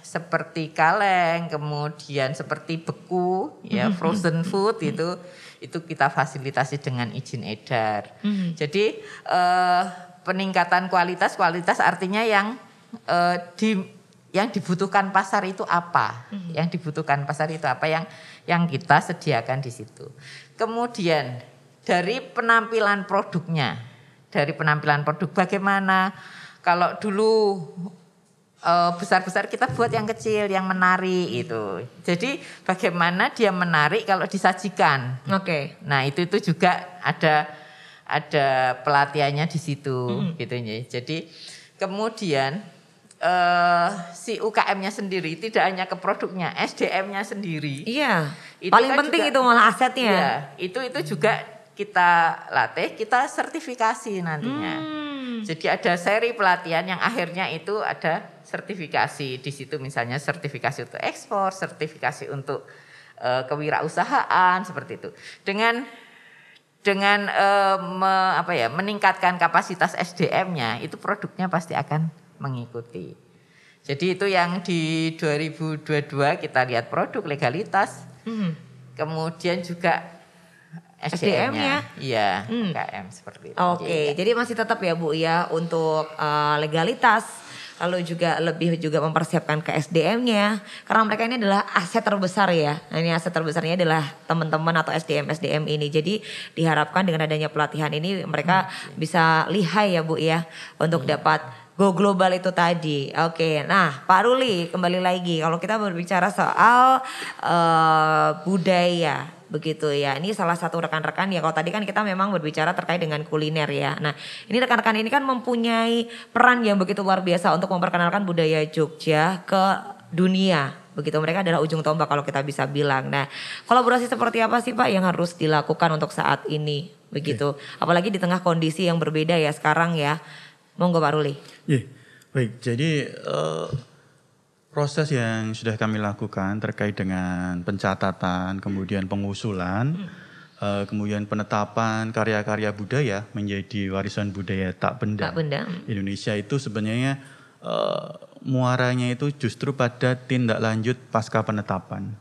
seperti kaleng, kemudian seperti beku, ya frozen food itu kita fasilitasi dengan izin edar. Jadi peningkatan kualitas artinya yang dibutuhkan pasar itu apa? Yang dibutuhkan pasar itu apa yang kita sediakan di situ. Kemudian dari penampilan produknya, bagaimana? Kalau dulu besar-besar kita buat yang kecil, yang menarik itu. Jadi bagaimana dia menarik kalau disajikan. Oke. Nah itu juga ada pelatihannya di situ gitu ya. Jadi kemudian si UKM-nya sendiri tidak hanya ke produknya, SDM-nya sendiri. Iya. Itu paling kan penting juga, itu malah asetnya. Iya, itu juga kita latih, kita sertifikasi nantinya. Jadi ada seri pelatihan yang akhirnya itu ada sertifikasi di situ, misalnya sertifikasi untuk ekspor, sertifikasi untuk kewirausahaan seperti itu. Dengan meningkatkan kapasitas SDM-nya, itu produknya pasti akan mengikuti. Jadi itu yang di 2022 kita lihat produk legalitas, kemudian juga SDM-nya, iya, UKM seperti itu. Oke, jadi masih tetap ya Bu ya untuk legalitas, lalu juga lebih juga mempersiapkan ke SDM-nya, karena mereka ini adalah aset terbesar ya. Nah ini aset terbesarnya adalah teman-teman atau SDM ini. Jadi diharapkan dengan adanya pelatihan ini mereka bisa lihai ya Bu ya untuk dapat go global itu tadi. Oke, nah Pak Ruli kembali lagi kalau kita berbicara soal budaya. Begitu ya, ini salah satu rekan-rekan ya, kalau tadi kan kita memang berbicara terkait dengan kuliner ya. Nah ini rekan-rekan ini kan mempunyai peran yang begitu luar biasa untuk memperkenalkan budaya Jogja ke dunia. Begitu, mereka adalah ujung tombak kalau kita bisa bilang. Nah kolaborasi seperti apa sih Pak yang harus dilakukan untuk saat ini? Begitu, apalagi di tengah kondisi yang berbeda ya sekarang ya. Monggo Pak Ruli. Baik, jadi proses yang sudah kami lakukan terkait dengan pencatatan, kemudian pengusulan, kemudian penetapan karya-karya budaya menjadi warisan budaya tak benda. Indonesia itu sebenarnya muaranya itu justru pada tindak lanjut pasca penetapan.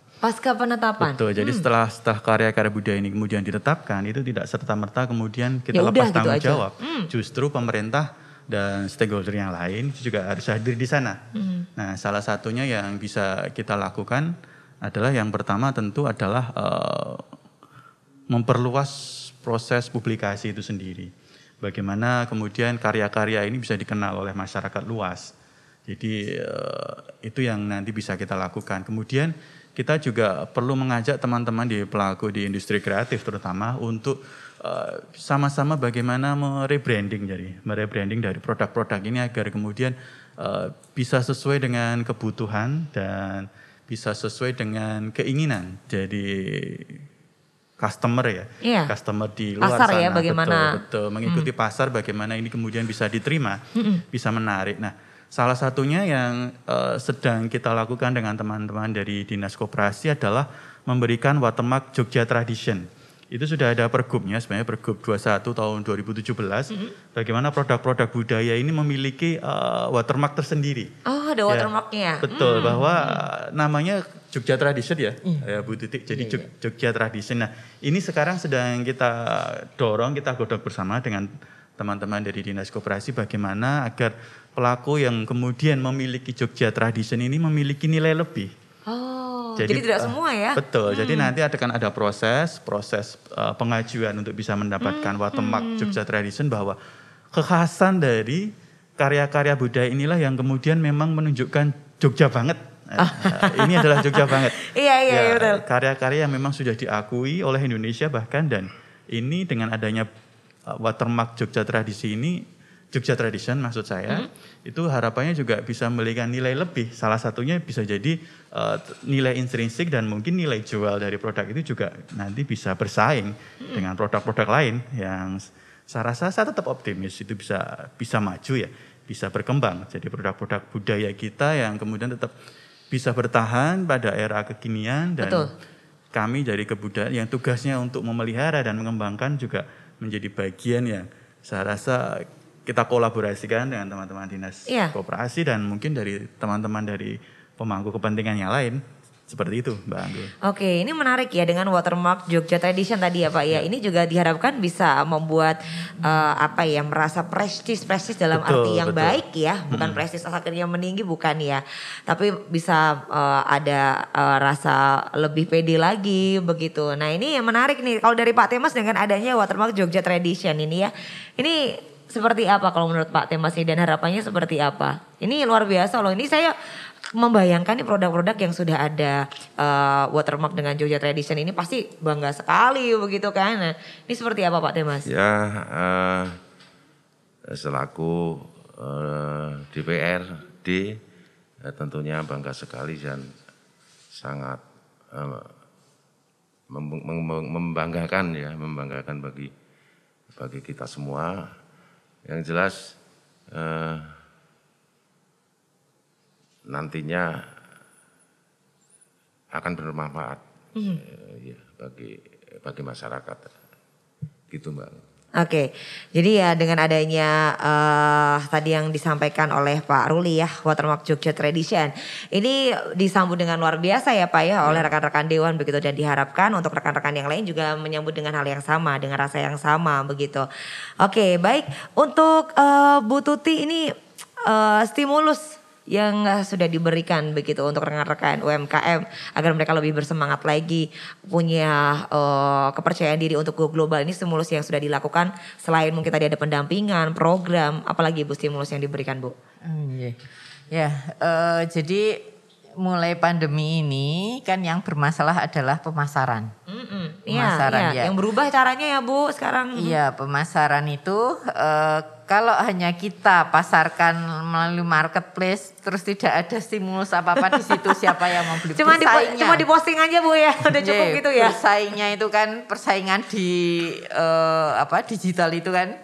Betul, jadi setelah karya-karya budaya ini kemudian ditetapkan, itu tidak serta-merta kemudian kita lepas tanggung jawab. Justru pemerintah dan stakeholder yang lain juga harus hadir di sana. Nah, salah satunya yang bisa kita lakukan adalah yang pertama tentu adalah memperluas proses publikasi itu sendiri. Bagaimana kemudian karya-karya ini bisa dikenal oleh masyarakat luas. Jadi itu yang nanti bisa kita lakukan. Kemudian kita juga perlu mengajak teman-teman di pelaku di industri kreatif terutama untuk sama-sama bagaimana merebranding dari produk-produk ini agar kemudian bisa sesuai dengan kebutuhan dan bisa sesuai dengan keinginan jadi customer ya, customer di luar pasar sana. Ya, bagaimana betul mengikuti pasar, bagaimana ini kemudian bisa diterima, bisa menarik. Nah, salah satunya yang sedang kita lakukan dengan teman-teman dari Dinas Koperasi adalah memberikan watermark Jogja Tradition. Itu sudah ada pergubnya, sebenarnya Pergub 21 tahun 2017. Bagaimana produk-produk budaya ini memiliki watermark tersendiri. Oh, ada watermarknya. Betul, bahwa namanya Jogja Tradition ya, Bu Titik. Jadi Jogja Tradition. Nah, ini sekarang sedang kita dorong, kita godok bersama dengan teman-teman dari Dinas Koperasi bagaimana agar pelaku yang kemudian memiliki Jogja Tradition ini memiliki nilai lebih. jadi tidak semua ya? Betul, jadi nanti akan ada proses pengajuan untuk bisa mendapatkan watermark Jogja Tradition, bahwa kekhasan dari karya-karya budaya inilah yang kemudian memang menunjukkan Jogja banget. Ini adalah Jogja banget. Iya betul. Karya-karya yang memang sudah diakui oleh Indonesia bahkan, dan ini dengan adanya watermark Jogja Tradition maksud saya, itu harapannya juga bisa memberikan nilai lebih. Salah satunya bisa jadi nilai intrinsik dan mungkin nilai jual dari produk itu juga nanti bisa bersaing dengan produk-produk lain yang saya rasa saya tetap optimis itu bisa maju ya, bisa berkembang. Jadi produk-produk budaya kita yang kemudian tetap bisa bertahan pada era kekinian, dan kami dari kebudayaan yang tugasnya untuk memelihara dan mengembangkan juga menjadi bagian yang saya rasa kita kolaborasikan dengan teman-teman dinas koperasi dan mungkin dari teman-teman dari pemangku kepentingan yang lain. Seperti itu Mbak Anggun. Oke, ini menarik ya dengan watermark Jogja Tradition tadi ya Pak ya. Ini juga diharapkan bisa membuat merasa prestis dalam arti yang baik ya. Bukan prestis akhirnya meninggi, bukan ya. Tapi bisa ada rasa lebih pede lagi begitu. Nah ini yang menarik nih kalau dari Pak Temas dengan adanya watermark Jogja Tradition ini ya. Ini seperti apa kalau menurut Pak Temas ini dan harapannya seperti apa? Ini luar biasa loh. Ini saya membayangkan nih produk-produk yang sudah ada watermark dengan Jogja Tradition ini pasti bangga sekali begitu kan. Nah, ini seperti apa Pak Temas? Ya selaku DPRD tentunya bangga sekali dan sangat membanggakan bagi kita semua. Yang jelas nantinya akan bermanfaat bagi masyarakat, gitu Mbak. Oke, jadi ya dengan adanya tadi yang disampaikan oleh Pak Ruli ya, watermark Jogja Tradition, ini disambut dengan luar biasa ya Pak ya oleh rekan-rekan Dewan begitu, dan diharapkan untuk rekan-rekan yang lain juga menyambut dengan hal yang sama, dengan rasa yang sama begitu. Oke, baik untuk Bu Tuti ini stimulus yang sudah diberikan begitu untuk rekan-rekan UMKM agar mereka lebih bersemangat lagi, punya kepercayaan diri untuk go global. Ini stimulus yang sudah dilakukan selain mungkin tadi ada pendampingan, program, apalagi Bu stimulus yang diberikan Bu? Jadi mulai pandemi ini kan yang bermasalah adalah pemasaran. Pemasaran yang berubah caranya ya Bu sekarang. Iya, pemasaran itu kalau hanya kita pasarkan melalui marketplace terus tidak ada stimulus apa-apa di situ, siapa yang mau beli? Cuma di posting aja Bu ya, udah cukup gitu ya. Bersaingnya itu kan persaingan di digital itu kan,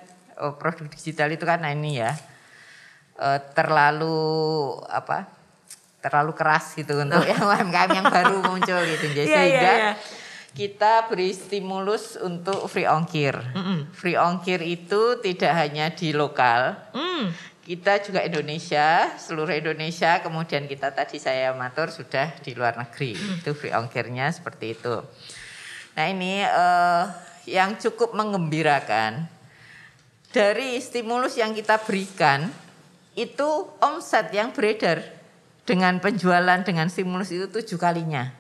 produk digital itu kan ini ya terlalu keras gitu untuk yang UMKM yang baru muncul gitu. Sehingga kita beri stimulus untuk free ongkir. Free ongkir itu tidak hanya di lokal, kita juga Indonesia, seluruh Indonesia. Kemudian kita tadi saya matur sudah di luar negeri, itu free ongkirnya seperti itu. Nah ini yang cukup menggembirakan dari stimulus yang kita berikan itu omset yang beredar dengan penjualan dengan stimulus itu 7 kalinya.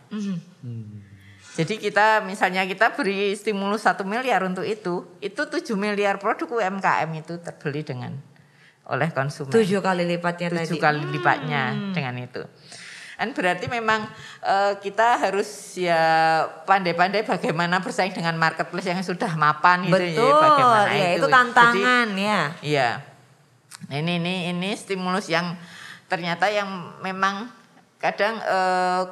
Jadi kita misalnya kita beri stimulus 1 miliar untuk itu 7 miliar produk UMKM itu terbeli oleh konsumen. 7 kali lipatnya 7 kali lipatnya dengan itu. Dan berarti memang kita harus ya pandai-pandai bagaimana bersaing dengan marketplace yang sudah mapan gitu. Betul, ya. Bagaimana itu tantangan. Jadi, ya. Iya. Ini stimulus yang ternyata yang memang kadang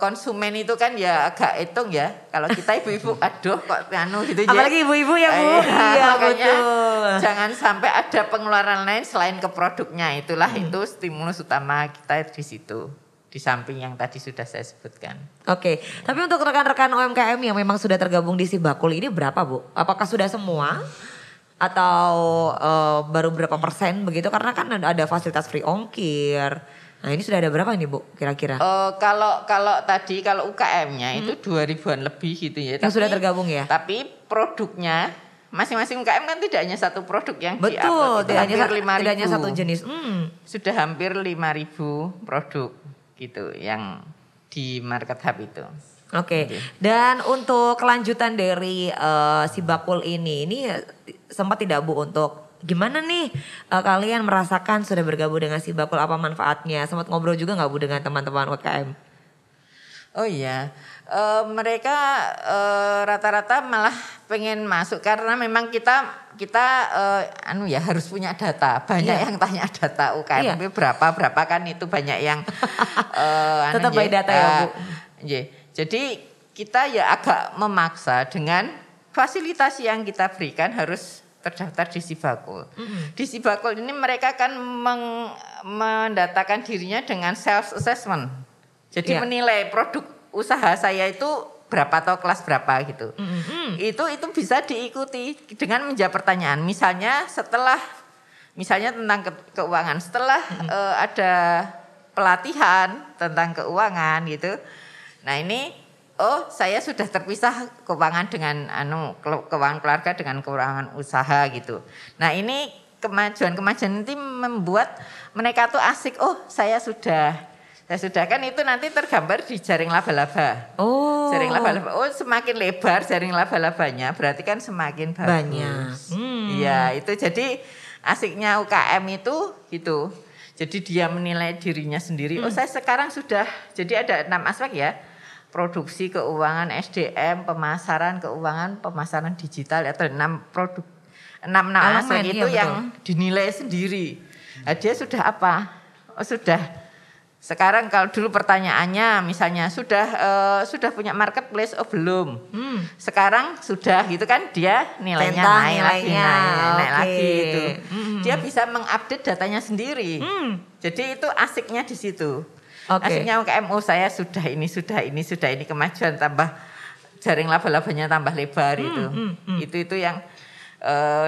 konsumen itu kan ya agak hitung ya. Kalau kita ibu-ibu aduh kok gitu ya. Apalagi ibu-ibu ya Bu. Iya makanya betul. Jangan sampai ada pengeluaran lain selain ke produknya. Itulah itu stimulus utama kita di situ. Di samping yang tadi sudah saya sebutkan. Oke, tapi untuk rekan-rekan UMKM yang memang sudah tergabung di Sibakul ini berapa Bu? Apakah sudah semua? Atau baru berapa persen begitu? Karena kan ada fasilitas free ongkir. Nah ini sudah ada berapa nih Bu kira-kira? Kalau UKM-nya itu 2.000-an lebih gitu ya. Yang sudah tergabung ya? Tapi produknya masing-masing UKM kan tidak hanya satu produk yang betul, di-upload. tidak hanya satu jenis. Sudah hampir 5.000 produk gitu yang di Market Hub itu. Oke. Dan untuk kelanjutan dari si bakul ini sempat tidak Bu untuk gimana nih kalian merasakan sudah bergabung dengan si bakul, apa manfaatnya? Sempat ngobrol juga nggak Bu dengan teman-teman UKM? Oh iya, mereka rata-rata malah pengen masuk karena memang kita harus punya data. Banyak yang tanya data UKM berapa kan itu banyak yang tetap by data ya Bu. Jadi kita ya agak memaksa dengan fasilitas yang kita berikan harus terdaftar di Sibakul. Di Sibakul ini mereka kan mendatakan dirinya dengan self assessment. Jadi menilai produk usaha saya itu berapa atau kelas berapa gitu. Itu bisa diikuti dengan menjawab pertanyaan. Misalnya tentang keuangan, setelah ada pelatihan tentang keuangan gitu. Nah ini, saya sudah terpisah keuangan dengan keuangan keluarga dengan keuangan usaha gitu. Nah ini kemajuan ini membuat mereka tuh asik. Saya sudah kan itu nanti tergambar di jaring laba-laba. Jaring laba-laba. Semakin lebar jaring laba-labanya berarti kan semakin bagus. Banyak. Iya, itu jadi asiknya UKM itu gitu. Jadi dia menilai dirinya sendiri. Saya sekarang sudah, jadi ada 6 aspek ya. Produksi keuangan, SDM, pemasaran keuangan, pemasaran digital, atau 6 aspek itu yang dinilai sendiri. Nah, dia sudah apa? Sudah. Sekarang kalau dulu pertanyaannya misalnya sudah punya marketplace belum? Sekarang sudah gitu kan, dia nilainya naik lagi itu. Dia bisa mengupdate datanya sendiri. Jadi itu asiknya di situ. Asiknya UKM, saya sudah ini, kemajuan tambah jaring laba-labanya tambah lebar itu. Itu yang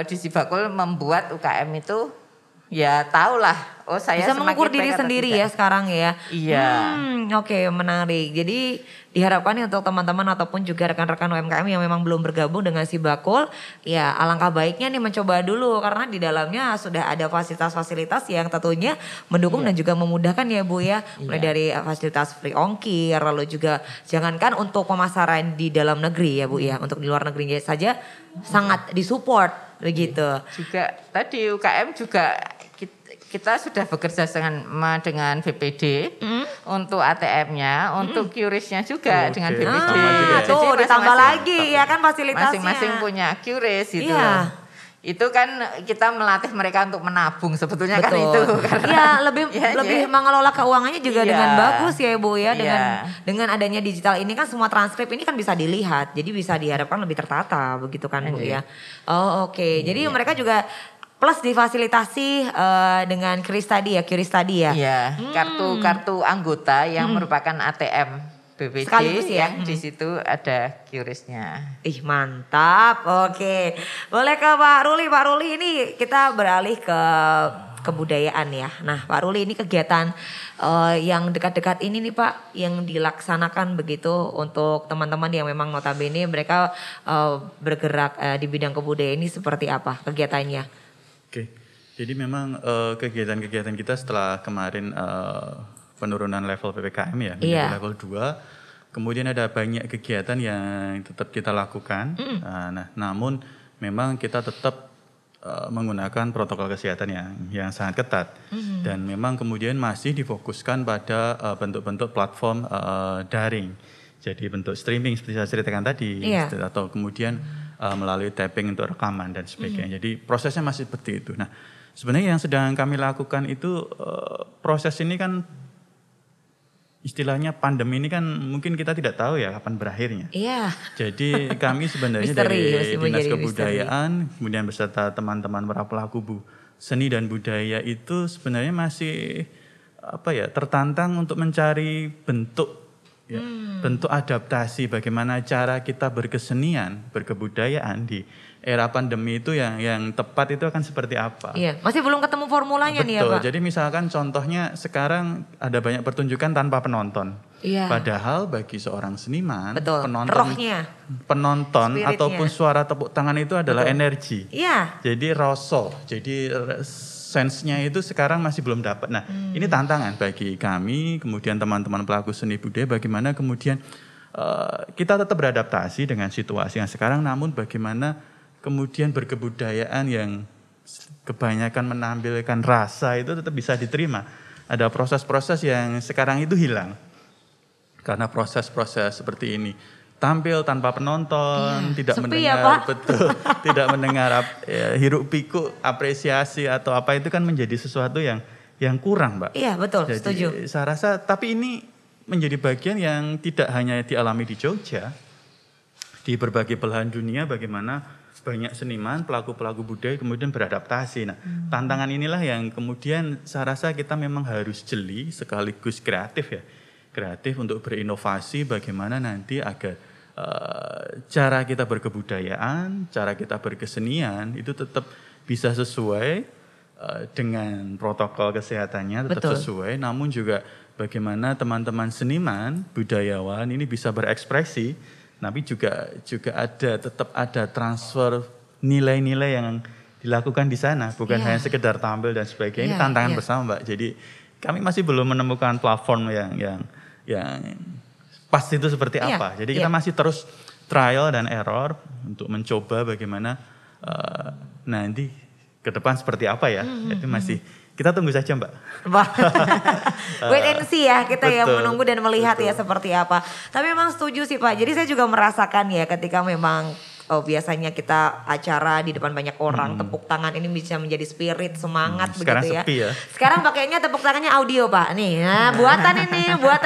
di Sibakul membuat UKM itu ya tahulah, saya bisa mengukur diri sendiri ya sekarang ya. Iya. Oke, menarik. Jadi diharapkan nih untuk teman-teman ataupun juga rekan-rekan UMKM yang memang belum bergabung dengan Sibakul, ya alangkah baiknya nih mencoba dulu karena di dalamnya sudah ada fasilitas-fasilitas yang tentunya mendukung dan juga memudahkan ya Bu ya. Mulai dari fasilitas free ongkir, lalu juga jangankan untuk pemasaran di dalam negeri ya Bu ya, untuk di luar negeri saja sangat disupport begitu. Juga tadi UKM juga kita sudah bekerja dengan BPD untuk ATM-nya, untuk QRIS-nya juga dengan BPD. Tuh ditambah lagi ya kan fasilitasnya. Masing-masing punya QRIS gitu. Iya. Itu kan kita melatih mereka untuk menabung sebetulnya. Betul. Kan itu. Iya, lebih mengelola keuangannya juga dengan bagus ya Bu ya, dengan adanya digital ini kan semua transkrip ini kan bisa dilihat. Jadi bisa diharapkan lebih tertata begitu kan Bu ya. Oke. Jadi mereka juga plus difasilitasi dengan QRIS tadi ya. Iya, kartu anggota yang merupakan ATM BPD sekaligus ya. Di situ ada QRIS-nya. Ih mantap, oke. Boleh ke Pak Ruli ini kita beralih ke kebudayaan ya. Nah Pak Ruli ini kegiatan yang dekat-dekat ini nih Pak yang dilaksanakan begitu untuk teman-teman yang memang notabene mereka bergerak di bidang kebudayaan ini seperti apa kegiatannya? Oke, jadi memang kegiatan-kegiatan kita setelah kemarin penurunan level PPKM ya, menjadi level 2, kemudian ada banyak kegiatan yang tetap kita lakukan. Namun memang kita tetap menggunakan protokol kesehatan yang sangat ketat. Dan memang kemudian masih difokuskan pada bentuk-bentuk platform daring. Jadi bentuk streaming seperti saya ceritakan tadi, atau kemudian melalui tapping untuk rekaman dan sebagainya. Jadi prosesnya masih seperti itu. Nah, sebenarnya yang sedang kami lakukan itu proses ini kan istilahnya pandemi ini kan mungkin kita tidak tahu ya kapan berakhirnya. Iya. Jadi kami sebenarnya dari Dinas Kebudayaan, kemudian beserta teman-teman para pelaku seni dan budaya itu sebenarnya masih tertantang untuk mencari bentuk adaptasi bagaimana cara kita berkesenian, berkebudayaan di era pandemi itu yang tepat itu akan seperti apa. Iya, masih belum ketemu formulanya. Betul, nih ya Pak. Jadi misalkan contohnya sekarang ada banyak pertunjukan tanpa penonton. Iya. Padahal bagi seorang seniman, penonton ataupun suara tepuk tangan itu adalah energi. Iya. Jadi rasa, jadi sense-nya itu sekarang masih belum dapat. Nah, ini tantangan bagi kami, kemudian teman-teman pelaku seni budaya, bagaimana kemudian kita tetap beradaptasi dengan situasi yang sekarang, namun bagaimana kemudian berkebudayaan yang kebanyakan menampilkan rasa itu tetap bisa diterima. Ada proses-proses yang sekarang itu hilang karena proses-proses seperti ini. Tampil tanpa penonton, tidak mendengar, betul, tidak mendengar hiruk pikuk apresiasi atau apa, itu kan menjadi sesuatu yang kurang, Mbak. Iya, betul, jadi, setuju. Saya rasa, tapi ini menjadi bagian yang tidak hanya dialami di Jogja, di berbagai belahan dunia, bagaimana banyak seniman, pelaku-pelaku budaya kemudian beradaptasi. Nah, tantangan inilah yang kemudian saya rasa kita memang harus jeli sekaligus kreatif ya. Kreatif untuk berinovasi bagaimana nanti agar cara kita berkebudayaan, cara kita berkesenian itu tetap bisa sesuai dengan protokol kesehatannya, tetap sesuai, namun juga bagaimana teman-teman seniman, budayawan ini bisa berekspresi, tapi juga tetap ada transfer nilai-nilai yang dilakukan di sana, bukan hanya sekedar tampil dan sebagainya. Ini tantangan bersama, Mbak. Jadi kami masih belum menemukan platform yang pas itu seperti apa. Jadi kita masih terus trial dan error untuk mencoba bagaimana nanti ke depan seperti apa ya. Itu masih kita tunggu saja, Mbak. Wait and see ya, kita ya menunggu dan melihat ya seperti apa. Tapi memang setuju sih Pak. Jadi saya juga merasakan ya ketika memang biasanya kita acara di depan banyak orang, tepuk tangan ini bisa menjadi spirit, semangat sekarang begitu ya. Sepi ya. Sekarang pakainya tepuk tangannya audio Pak. Nih, nah, buatan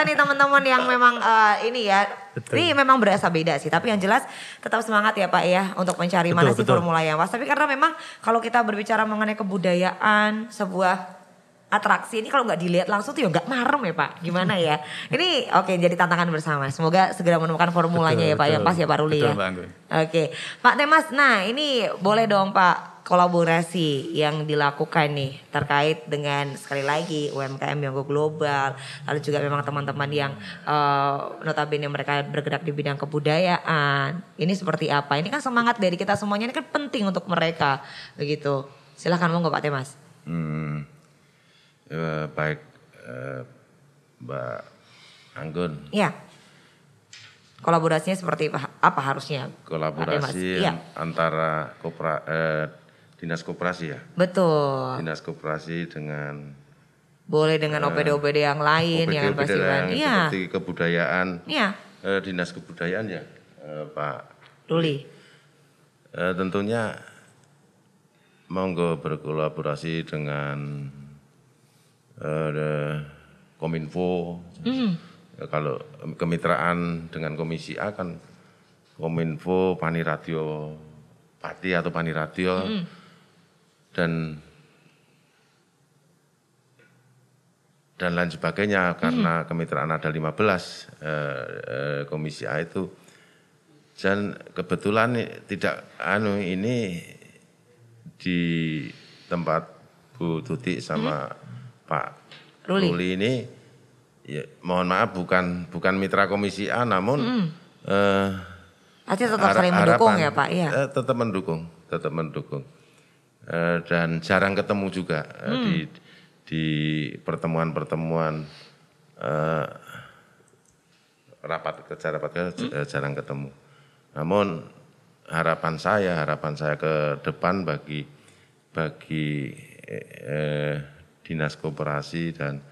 nih teman-teman yang memang ini ya. Betul. Ini memang berasa beda sih, tapi yang jelas tetap semangat ya Pak ya untuk mencari mana sih formula yang pas. Tapi karena memang kalau kita berbicara mengenai kebudayaan, sebuah atraksi ini kalau nggak dilihat langsung tuh ya nggak marem ya Pak. Gimana ya? Ini oke, jadi tantangan bersama. Semoga segera menemukan formulanya ya Pak yang pas ya Pak Ruli ya. Oke, Pak Temas. Nah ini boleh dong Pak kolaborasi yang dilakukan nih terkait dengan sekali lagi UMKM yang go global, lalu juga memang teman-teman yang notabene mereka bergerak di bidang kebudayaan. Ini seperti apa? Ini kan semangat dari kita semuanya, ini kan penting untuk mereka begitu. Silahkan monggo Pak Temas. Baik Mbak Anggun. Iya. Kolaborasinya seperti apa harusnya? Kolaborasi antara dinas koperasi ya. Betul. Dinas koperasi dengan boleh dengan OPD-OPD yang lain yang pasti seperti kebudayaan. Iya. Dinas kebudayaan ya, Pak Ruli. Tentunya monggo berkolaborasi dengan Kominfo. Kalau kemitraan dengan Komisi A kan Kominfo, Paniradio Pati atau Paniradio dan lain sebagainya, karena kemitraan ada 15 Komisi A itu. Dan kebetulan tidak ini di tempat Bu Tuti sama Pak Ruli ini ya, mohon maaf bukan mitra Komisi A, namun tetap sering mendukung ya Pak ya. Tetap mendukung. Dan jarang ketemu juga di pertemuan-pertemuan rapat kerja jarang ketemu. Namun harapan saya ke depan bagi dinas koperasi dan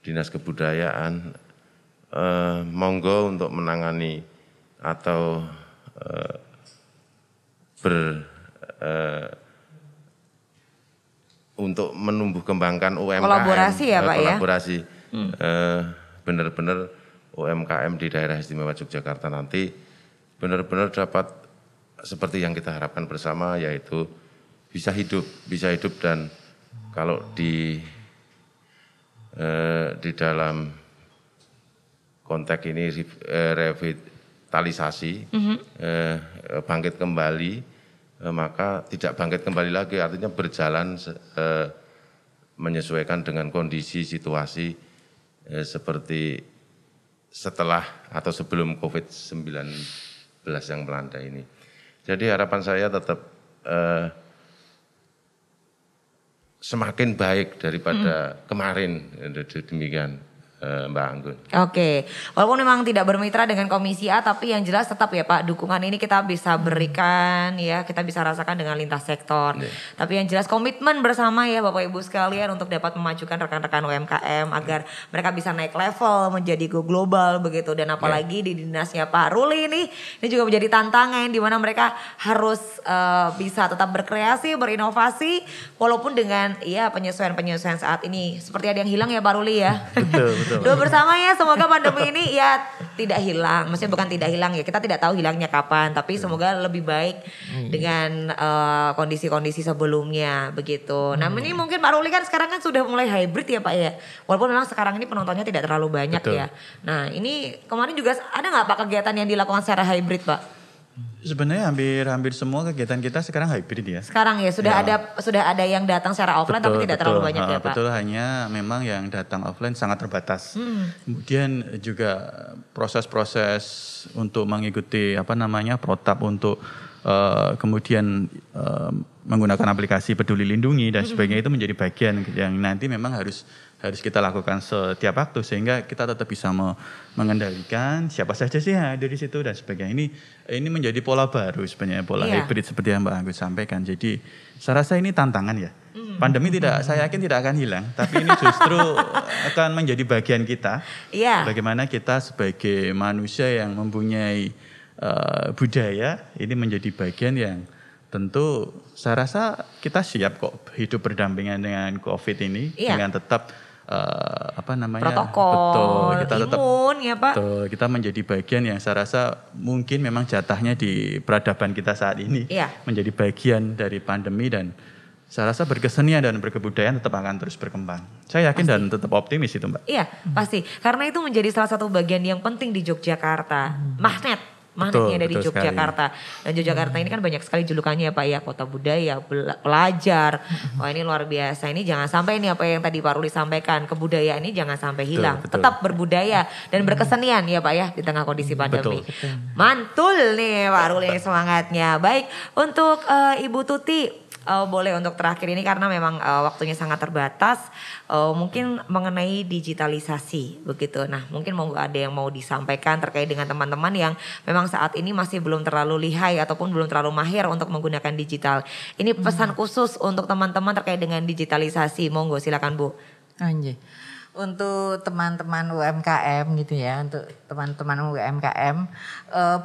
dinas kebudayaan, monggo untuk menangani atau untuk menumbuh kembangkan UMKM. Kolaborasi ya Pak ya? Kolaborasi. Benar-benar UMKM di daerah istimewa Yogyakarta nanti benar-benar dapat seperti yang kita harapkan bersama, yaitu bisa hidup dan kalau di dalam konteks ini revitalisasi, bangkit kembali, maka tidak bangkit kembali lagi, artinya berjalan menyesuaikan dengan kondisi situasi seperti setelah atau sebelum COVID-19 yang melanda ini. Jadi harapan saya tetap semakin baik daripada kemarin, demikian Mbak Anggun. Oke, walaupun memang tidak bermitra dengan Komisi A, tapi yang jelas tetap ya Pak, dukungan ini kita bisa berikan ya, kita bisa rasakan dengan lintas sektor. Tapi yang jelas komitmen bersama ya Bapak Ibu sekalian untuk dapat memajukan rekan-rekan UMKM agar mereka bisa naik level menjadi go global begitu. Dan apalagi di dinasnya Pak Ruli ini juga menjadi tantangan di mana mereka harus bisa tetap berkreasi, berinovasi walaupun dengan ya penyesuaian-penyesuaian saat ini. Seperti ada yang hilang ya Pak Ruli ya. Betul. Doa bersama ya, semoga pandemi ini ya tidak hilang. Maksudnya bukan tidak hilang ya, kita tidak tahu hilangnya kapan. Tapi semoga lebih baik dengan kondisi-kondisi sebelumnya begitu. Nah ini mungkin Pak Ruli kan sekarang kan sudah mulai hybrid ya Pak ya. Walaupun memang sekarang ini penontonnya tidak terlalu banyak ya. Nah ini kemarin juga ada nggak Pak kegiatan yang dilakukan secara hybrid Pak? Sebenarnya hampir semua kegiatan kita sekarang hybrid ya. Sekarang ya sudah ada yang datang secara offline tapi tidak terlalu banyak ya Pak. Betul, hanya memang yang datang offline sangat terbatas. Kemudian juga proses-proses untuk mengikuti protap untuk kemudian menggunakan aplikasi Peduli Lindungi dan sebagainya itu menjadi bagian yang nanti memang harus kita lakukan setiap waktu sehingga kita tetap bisa mengendalikan siapa saja sih yang ada di situ dan sebagainya. Ini menjadi pola baru sebenarnya, pola hybrid seperti yang Mbak Anggun sampaikan. Jadi saya rasa ini tantangan ya. Pandemi saya yakin tidak akan hilang, tapi ini justru akan menjadi bagian kita. Bagaimana kita sebagai manusia yang mempunyai budaya ini menjadi bagian yang tentu saya rasa kita siap kok hidup berdampingan dengan COVID ini dengan tetap protokol, betul, kita tetap imun ya Pak. Betul, kita menjadi bagian yang saya rasa mungkin memang jatahnya di peradaban kita saat ini menjadi bagian dari pandemi dan saya rasa berkesenian dan berkebudayaan tetap akan terus berkembang. Saya yakin dan tetap optimis itu Mbak. Iya pasti, karena itu menjadi salah satu bagian yang penting di Yogyakarta, magnetnya dari Yogyakarta. Dan Yogyakarta ini kan banyak sekali julukannya ya Pak ya, kota budaya, pelajar. Wah ini luar biasa, ini jangan sampai ini apa yang tadi Pak Ruli sampaikan, kebudayaan ini jangan sampai hilang. Tetap berbudaya dan berkesenian ya Pak ya di tengah kondisi pandemi. Mantul nih Pak Ruli semangatnya. Baik, untuk Ibu Tuti. Boleh untuk terakhir ini karena memang waktunya sangat terbatas, mungkin mengenai digitalisasi begitu. Nah mungkin mau ada yang mau disampaikan terkait dengan teman-teman yang memang saat ini masih belum terlalu lihai ataupun belum terlalu mahir untuk menggunakan digital. Ini pesan khusus untuk teman-teman terkait dengan digitalisasi, monggo silakan Bu. Untuk teman-teman UMKM gitu ya, untuk teman-teman UMKM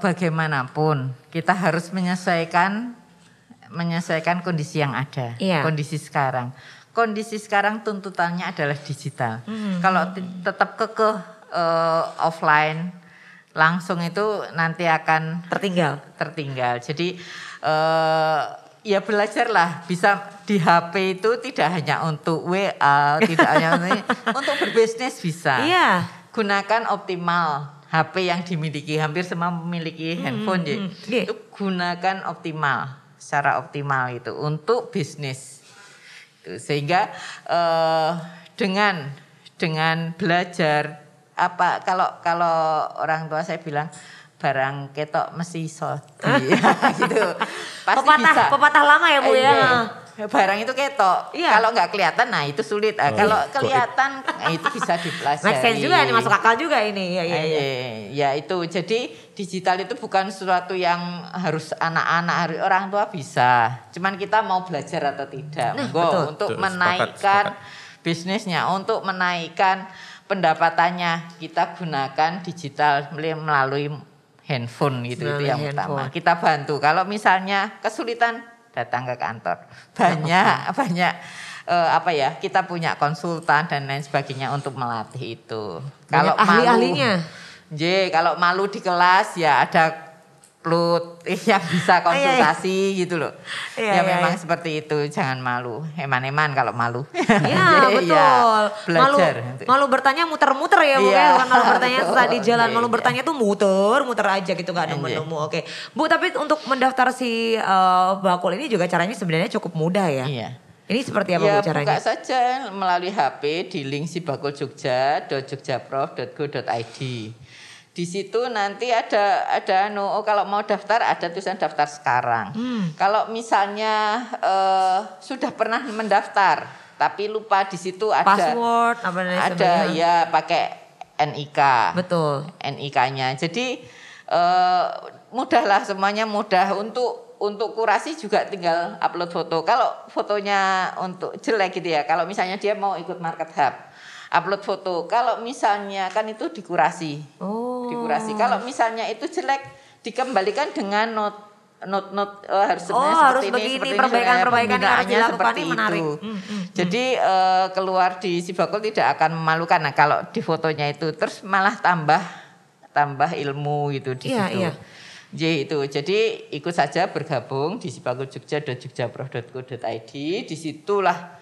bagaimanapun kita harus menyesuaikan kondisi yang ada, kondisi sekarang. Kondisi sekarang tuntutannya adalah digital. Kalau tetap kekeh offline, langsung itu nanti akan tertinggal. Jadi ya belajarlah, bisa di HP itu tidak hanya untuk WA, tidak hanya untuk berbisnis bisa. Gunakan optimal. HP yang dimiliki, hampir semua memiliki handphone, itu gunakan optimal. Secara optimal itu untuk bisnis, sehingga dengan belajar kalau orang tua saya bilang barang ketok mesti sodi gitu pasti bisa. Pepatah lama ya Bu ya. Barang itu ketok, kalau nggak kelihatan, nah itu sulit. Kalau kelihatan, itu bisa dipelajari. Make sense juga, ini masuk akal juga ini. Ya itu, jadi digital itu bukan sesuatu yang harus anak-anak, orang tua bisa. Cuman kita mau belajar atau tidak. Untuk menaikkan bisnisnya, untuk menaikkan pendapatannya, kita gunakan digital melalui handphone gitu. Itu yang utama. Kita bantu. Kalau misalnya kesulitan, datang ke kantor. Banyak kita punya konsultan dan lain sebagainya untuk melatih itu. Kalau ahli-ahlinya. Kalau malu di kelas ya ada yang bisa konsultasi gitu loh. Memang seperti itu, jangan malu. Eman-eman kalau malu. Betul. Belajar. Malu bertanya muter-muter ya Bu. Bukan malu bertanya saat di jalan. Malu bertanya tuh muter aja gitu, gak nemu-nemu. Oke. Bu, tapi untuk mendaftar si bakul ini juga caranya sebenarnya cukup mudah ya. Ini seperti apa Bu caranya? Buka saja melalui HP di link sibakuljogja.jogjaprof.go.id. Di situ nanti ada kalau mau daftar ada tulisan daftar sekarang. Kalau misalnya sudah pernah mendaftar tapi lupa di situ ada password apa dan ada sebagainya. ya pakai NIK. Betul. NIK-nya. Jadi mudahlah, semuanya mudah. Untuk kurasi juga tinggal upload foto. Kalau fotonya untuk jelek gitu ya. Kalau misalnya dia mau ikut Market Hub, upload foto. Kalau misalnya kan itu dikurasi. Dikurasi. Kalau misalnya itu jelek, dikembalikan dengan not harus harus seperti begini, ini, perbaikan-perbaikan yang harus dilakukan seperti ini menarik. itu. Jadi keluar di Sibakul tidak akan memalukan. Nah, kalau di fotonya itu terus malah tambah ilmu gitu di situ. Iya. Jadi ikut saja bergabung di sibakuljogja.jogjaprof.co.id. Disitulah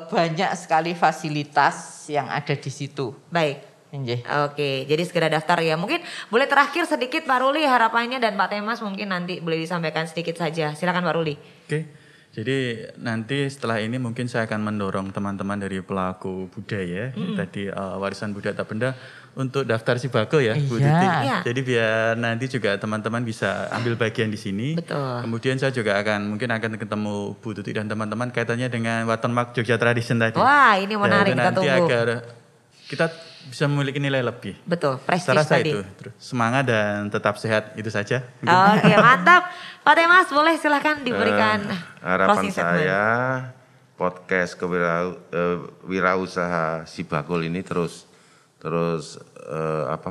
banyak sekali fasilitas yang ada di situ. Baik. Nggih. Oke, jadi segera daftar ya. Mungkin boleh terakhir sedikit Pak Ruli harapannya dan Pak Temas mungkin nanti boleh disampaikan sedikit saja. Silakan Pak Ruli. Oke. Jadi nanti setelah ini mungkin saya akan mendorong teman-teman dari pelaku budaya tadi warisan budaya tak benda untuk daftar Sibakul ya, Bu Tuti. Iya. Jadi biar nanti juga teman-teman bisa ambil bagian di sini. Betul. Kemudian saya juga mungkin akan ketemu Bu Tuti dan teman-teman kaitannya dengan Watermark Jogja Tradition tadi. Wah, ini menarik, kita nanti tunggu. agar kita bisa memiliki nilai lebih. Betul, prestis Saya rasa tadi. itu. Semangat dan tetap sehat, itu saja. Oke, mantap. Pak Temas boleh silahkan diberikan harapan closing statement. saya podcast wirausaha Sibakul ini terus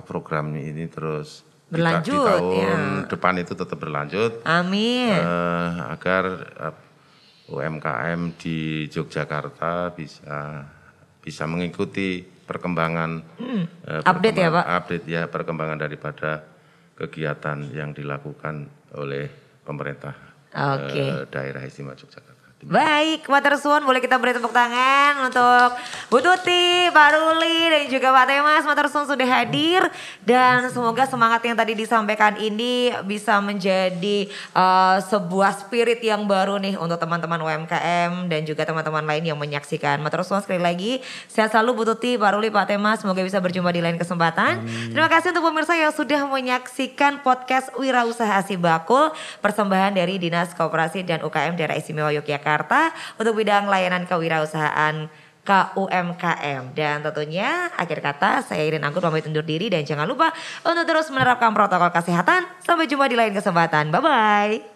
program ini terus Berlanjut, di tahun ya. depan itu tetap berlanjut. Amin. Agar UMKM di Yogyakarta bisa mengikuti perkembangan Update ya, Pak? Update ya, perkembangan daripada kegiatan yang dilakukan oleh pemerintah daerah istimewa Yogyakarta. Baik, Matur Suwun, boleh kita beri tepuk tangan untuk Bu Tuti, Pak Ruli, dan juga Pak Temas. Matur Suwun sudah hadir dan semoga semangat yang tadi disampaikan ini bisa menjadi sebuah spirit yang baru nih untuk teman-teman UMKM dan juga teman-teman lain yang menyaksikan. Matur Suwun sekali lagi, sehat selalu Bu Tuti, Pak Ruli, Pak Temas. Semoga bisa berjumpa di lain kesempatan. Terima kasih untuk pemirsa yang sudah menyaksikan podcast Wirausaha Sibakul, persembahan dari Dinas Koperasi dan UKM Daerah Istimewa Yogyakarta untuk bidang layanan kewirausahaan KUMKM. Dan tentunya akhir kata saya Irin Anggun pamit undur diri dan jangan lupa untuk terus menerapkan protokol kesehatan. Sampai jumpa di lain kesempatan. Bye-bye.